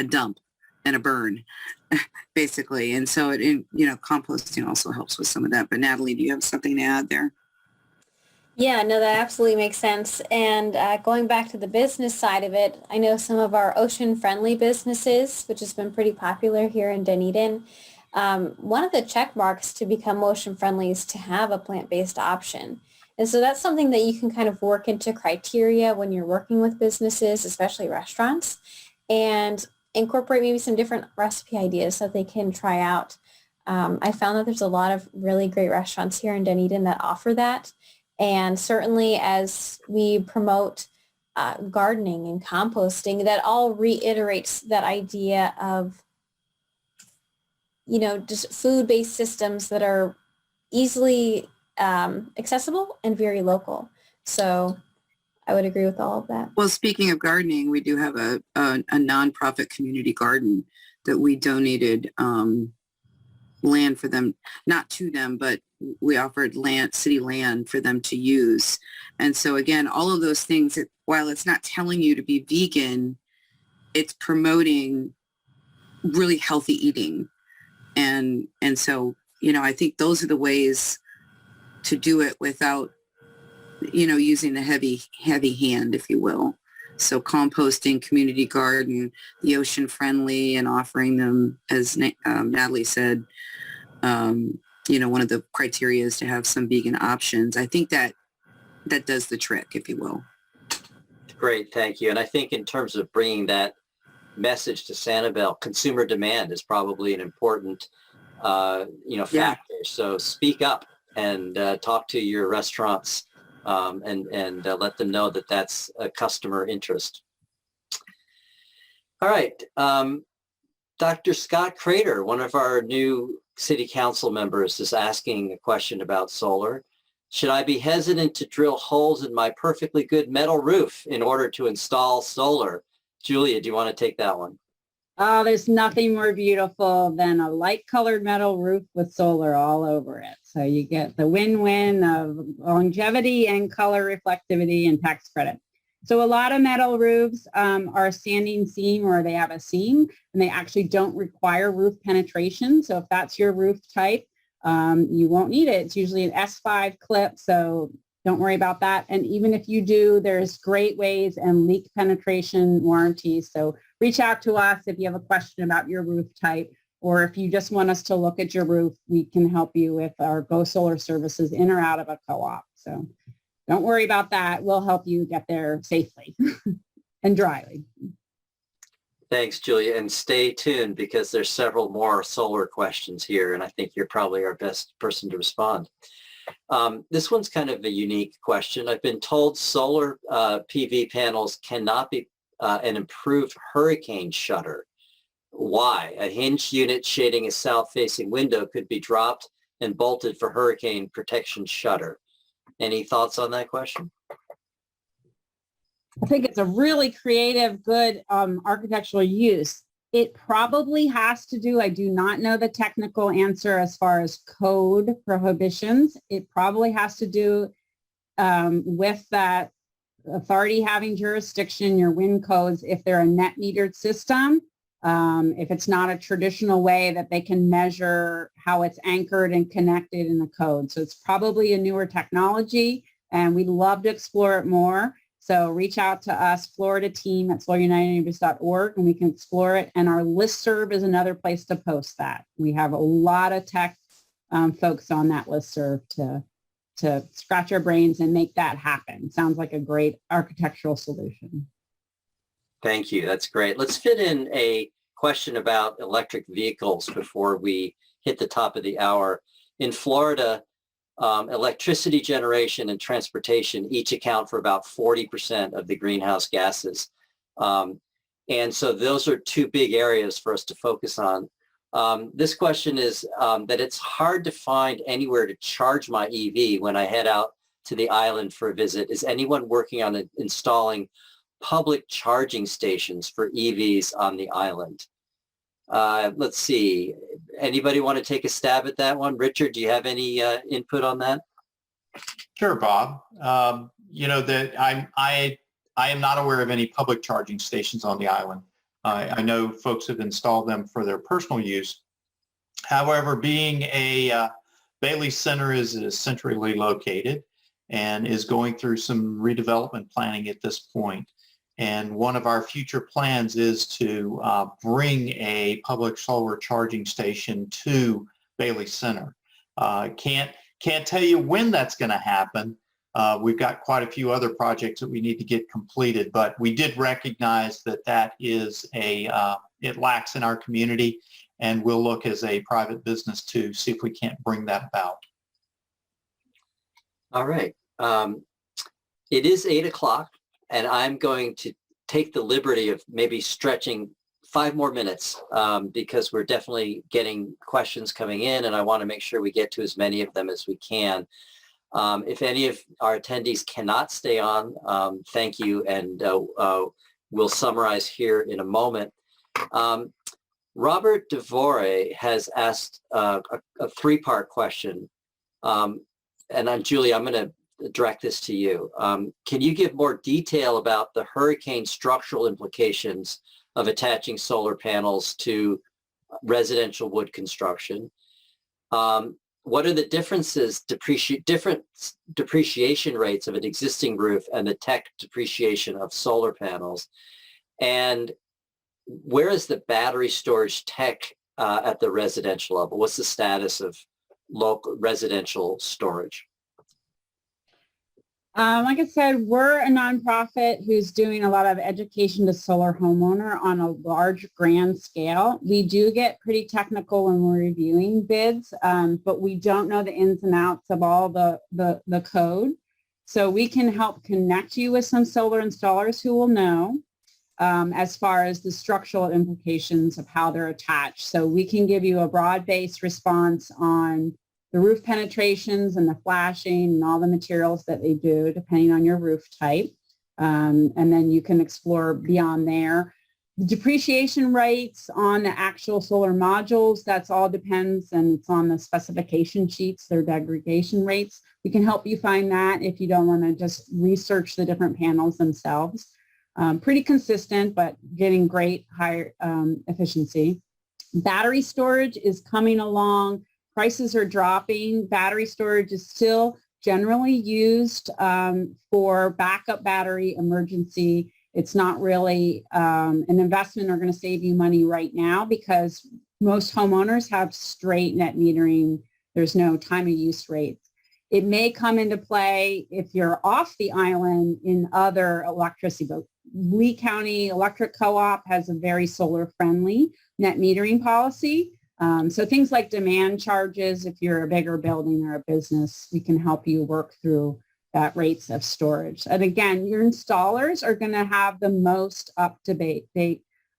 dump and a burn basically. And so composting also helps with some of that. But Natalie, do you have something to add there? Yeah, no, that absolutely makes sense. And going back to the business side of it, I know some of our ocean-friendly businesses, which has been pretty popular here in Dunedin, one of the check marks to become ocean-friendly is to have a plant-based option. And so that's something that you can kind of work into criteria when you're working with businesses, especially restaurants, and incorporate maybe some different recipe ideas that they can try out. I found that there's a lot of really great restaurants here in Dunedin that offer that. And certainly as we promote gardening and composting, that all reiterates that idea of, just food-based systems that are easily accessible and very local. So I would agree with all of that. Well, speaking of gardening, we do have a nonprofit community garden that we donated land for them, not to them, but we offered city land for them to use. And so again, all of those things, while it's not telling you to be vegan, it's promoting really healthy eating. And so, I think those are the ways to do it without, using the heavy hand, if you will. So composting, community garden, the ocean friendly, and offering them, as Natalie said, one of the criteria is to have some vegan options. I think that does the trick, if you will. Great, thank you. And I think in terms of bringing that message to Sanibel, consumer demand is probably an important, factor. Yeah. So speak up and talk to your restaurants and let them know that that's a customer interest. All right. Dr. Scott Crater, one of our new city council members, is asking a question about solar. Should I be hesitant to drill holes in my perfectly good metal roof in order to install solar? Julia, do you want to take that one? Oh, there's nothing more beautiful than a light-colored metal roof with solar all over it. So you get the win-win of longevity and color reflectivity and tax credit. So a lot of metal roofs are standing seam, or they have a seam, and they actually don't require roof penetration. So if that's your roof type, you won't need it. It's usually an S5 clip, so don't worry about that. And even if you do, there's great ways and leak penetration warranties. So reach out to us if you have a question about your roof type, or if you just want us to look at your roof, we can help you with our Go Solar services in or out of a co-op. So don't worry about that. We'll help you get there safely and dryly. Thanks, Julia. And stay tuned because there's several more solar questions here, and I think you're probably our best person to respond. This one's kind of a unique question. I've been told solar PV panels cannot be an improved hurricane shutter. Why? A hinged unit shading a south-facing window could be dropped and bolted for hurricane protection shutter. Any thoughts on that question? I think it's a really creative, good architectural use. It probably has to do, I do not know the technical answer as far as code prohibitions. It probably has to do with that authority having jurisdiction, your wind codes, if they're a net metered system, if it's not a traditional way that they can measure how it's anchored and connected in the code. So it's probably a newer technology, and we'd love to explore it more. So reach out to us, Florida team at solarunitedneighbors.org, and we can explore it. And our listserv is another place to post that. We have a lot of tech folks on that listserv to scratch our brains and make that happen. Sounds like a great architectural solution. Thank you. That's great. Let's fit in a question about electric vehicles before we hit the top of the hour. In Florida, electricity generation and transportation each account for about 40% of the greenhouse gases. And so those are two big areas for us to focus on. This question is that it's hard to find anywhere to charge my EV when I head out to the island for a visit. Is anyone working on installing public charging stations for EVs on the island. Let's see. Anybody want to take a stab at that one? Richard, do you have any input on that? Sure, Bob. You know that I am not aware of any public charging stations on the island. I know folks have installed them for their personal use. However, being a Bailey Center is centrally located and is going through some redevelopment planning at this point. And one of our future plans is to bring a public solar charging station to Bailey Center. Can't tell you when that's going to happen. We've got quite a few other projects that we need to get completed, but we did recognize that that is it lacks in our community, and we'll look as a private business to see if we can't bring that about. All right. It is 8 o'clock, and I'm going to take the liberty of maybe stretching 5 more minutes because we're definitely getting questions coming in, and I want to make sure we get to as many of them as we can. If any of our attendees cannot stay on, thank you, and we'll summarize here in a moment. Robert DeVore has asked a 3-part question, and Julie, I'm going to direct this to you. Can you give more detail about the hurricane structural implications of attaching solar panels to residential wood construction? What are the differences, different depreciation rates of an existing roof and the tech depreciation of solar panels? And where is the battery storage tech at the residential level? What's the status of local residential storage? Like I said, we're a nonprofit who's doing a lot of education to solar homeowner on a large, grand scale. We do get pretty technical when we're reviewing bids, but we don't know the ins and outs of all the code. So we can help connect you with some solar installers who will know as far as the structural implications of how they're attached. So we can give you a broad-based response on the roof penetrations and the flashing and all the materials that they do depending on your roof type. And then you can explore beyond there. The depreciation rates on the actual solar modules, that's all depends, and it's on the specification sheets, their degradation rates. We can help you find that if you don't want to just research the different panels themselves. Pretty consistent, but getting great higher efficiency. Battery storage is coming along. Prices are dropping. Battery storage is still generally used for backup battery emergency. It's not really an investment or going to save you money right now because most homeowners have straight net metering. There's no time of use rates. It may come into play if you're off the island in other electricity, but Lee County Electric Co-op has a very solar friendly net metering policy. So things like demand charges, if you're a bigger building or a business, we can help you work through that rates of storage. And again, your installers are going to have the most up-to-date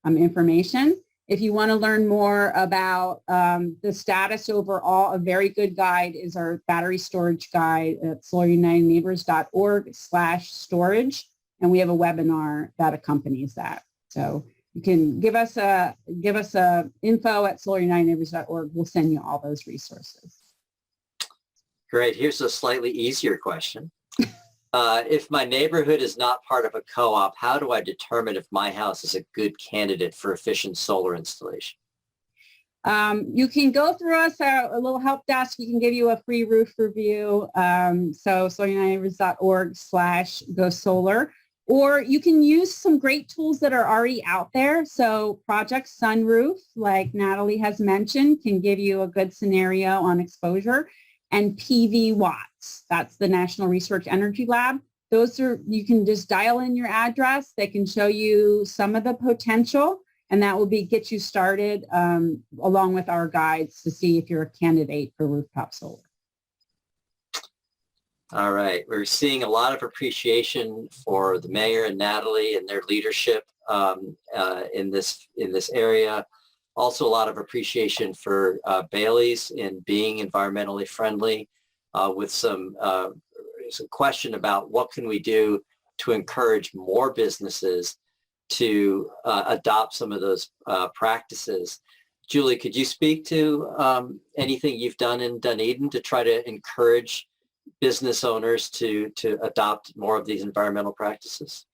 information. If you want to learn more about the status overall, a very good guide is our battery storage guide at solarunitedneighbors.org/storage. And we have a webinar that accompanies that. So you can give us a info at solarunitedneighbors.org. We'll send you all those resources. Great. Here's a slightly easier question. If my neighborhood is not part of a co-op, how do I determine if my house is a good candidate for efficient solar installation? You can go through us, a little help desk. We can give you a free roof review. So solarunitedneighbors.org/go-solar. Or you can use some great tools that are already out there. So Project Sunroof, like Natalie has mentioned, can give you a good scenario on exposure. And PV Watts, that's the National Research Energy Lab. Those are, you can just dial in your address. They can show you some of the potential, and that will get you started along with our guides to see if you're a candidate for rooftop solar. All right. We're seeing a lot of appreciation for the mayor and Natalie and their leadership in this area. Also a lot of appreciation for Bailey's in being environmentally friendly with some question about what can we do to encourage more businesses to adopt some of those practices. Julie, could you speak to anything you've done in Dunedin to try to encourage business owners to adopt more of these environmental practices?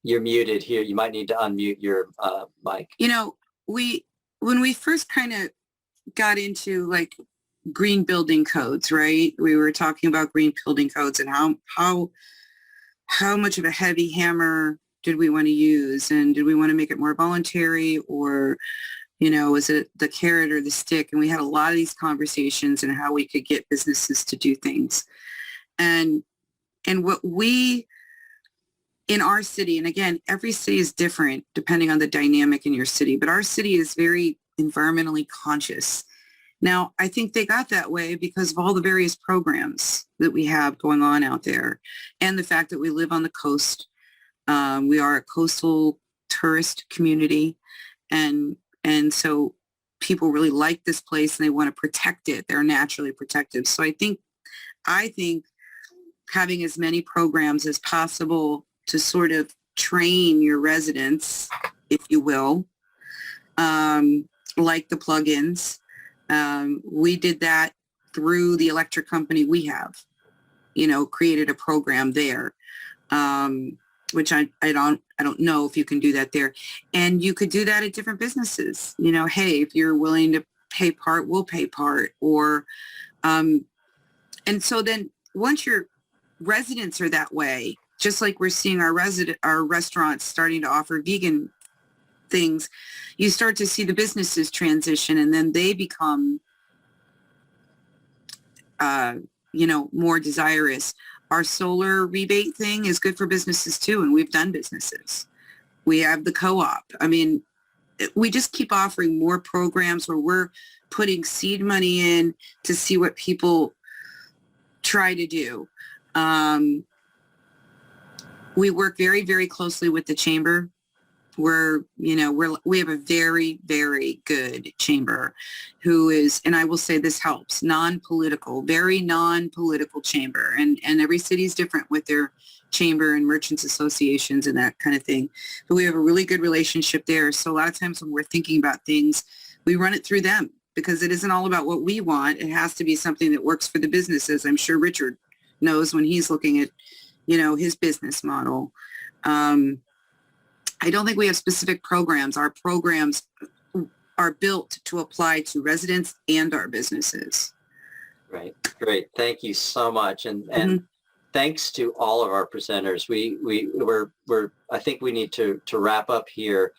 You're muted here. You might need to unmute your mic. You know, when we first kind of got into like green building codes, right? We were talking about green building codes and how much of a heavy hammer did we want to use, and did we want to make it more voluntary, or, you know, was it the carrot or the stick? And we had a lot of these conversations and how we could get businesses to do things. And what we, in our city, and again, every city is different depending on the dynamic in your city, but our city is very environmentally conscious. Now, I think they got that way because of all the various programs that we have going on out there, and the fact that we live on the coast. We are a coastal tourist community, and so people really like this place and they want to protect it. They're naturally protective. So I think having as many programs as possible to sort of train your residents, if you will, like the plugins. We did that through the electric company we have, you know, created a program there, which I don't know if you can do that there. And you could do that at different businesses. You know, hey, if you're willing to pay part, we'll pay part. Or, and so then once your residents are that way, just like we're seeing our restaurants starting to offer vegan things, you start to see the businesses transition, and then they become, you know, more desirous. Our solar rebate thing is good for businesses too, and we've done businesses. We have the co-op. I mean, we just keep offering more programs where we're putting seed money in to see what people try to do. We work very, very closely with the chamber. We have a very, very good chamber who is, and I will say this helps, non-political, very non-political chamber. And every city is different with their chamber and merchants associations and that kind of thing. But we have a really good relationship there. So a lot of times when we're thinking about things, we run it through them, because it isn't all about what we want. It has to be something that works for the businesses. I'm sure Richard knows when he's looking at, you know, his business model. I don't think we have specific programs. Our programs are built to apply to residents and our businesses. Right. Great. Thank you so much. And thanks to all of our presenters. We're I think we need to wrap up here.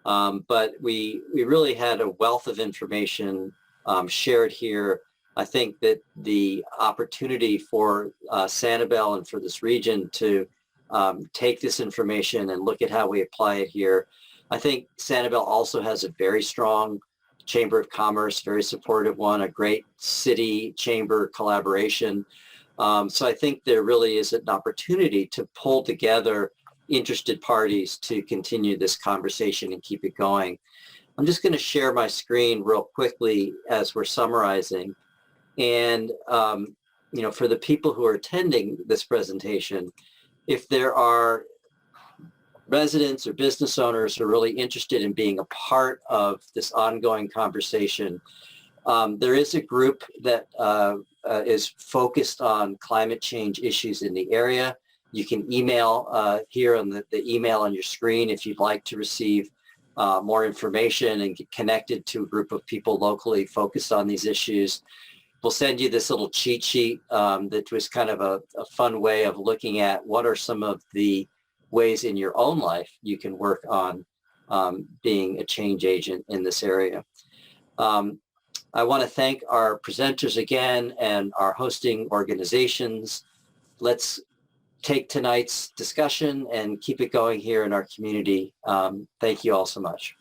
But we really had a wealth of information shared here. I think that the opportunity for Sanibel and for this region to take this information and look at how we apply it here. I think Sanibel also has a very strong Chamber of Commerce, very supportive one, a great city chamber collaboration. So I think there really is an opportunity to pull together interested parties to continue this conversation and keep it going. I'm just going to share my screen real quickly as we're summarizing. And, you know, for the people who are attending this presentation, if there are residents or business owners who are really interested in being a part of this ongoing conversation, there is a group that is focused on climate change issues in the area. You can email here on the email on your screen if you'd like to receive more information and get connected to a group of people locally focused on these issues. We'll send you this little cheat sheet that was kind of a fun way of looking at what are some of the ways in your own life you can work on being a change agent in this area. I want to thank our presenters again and our hosting organizations. Let's take tonight's discussion and keep it going here in our community. Thank you all so much.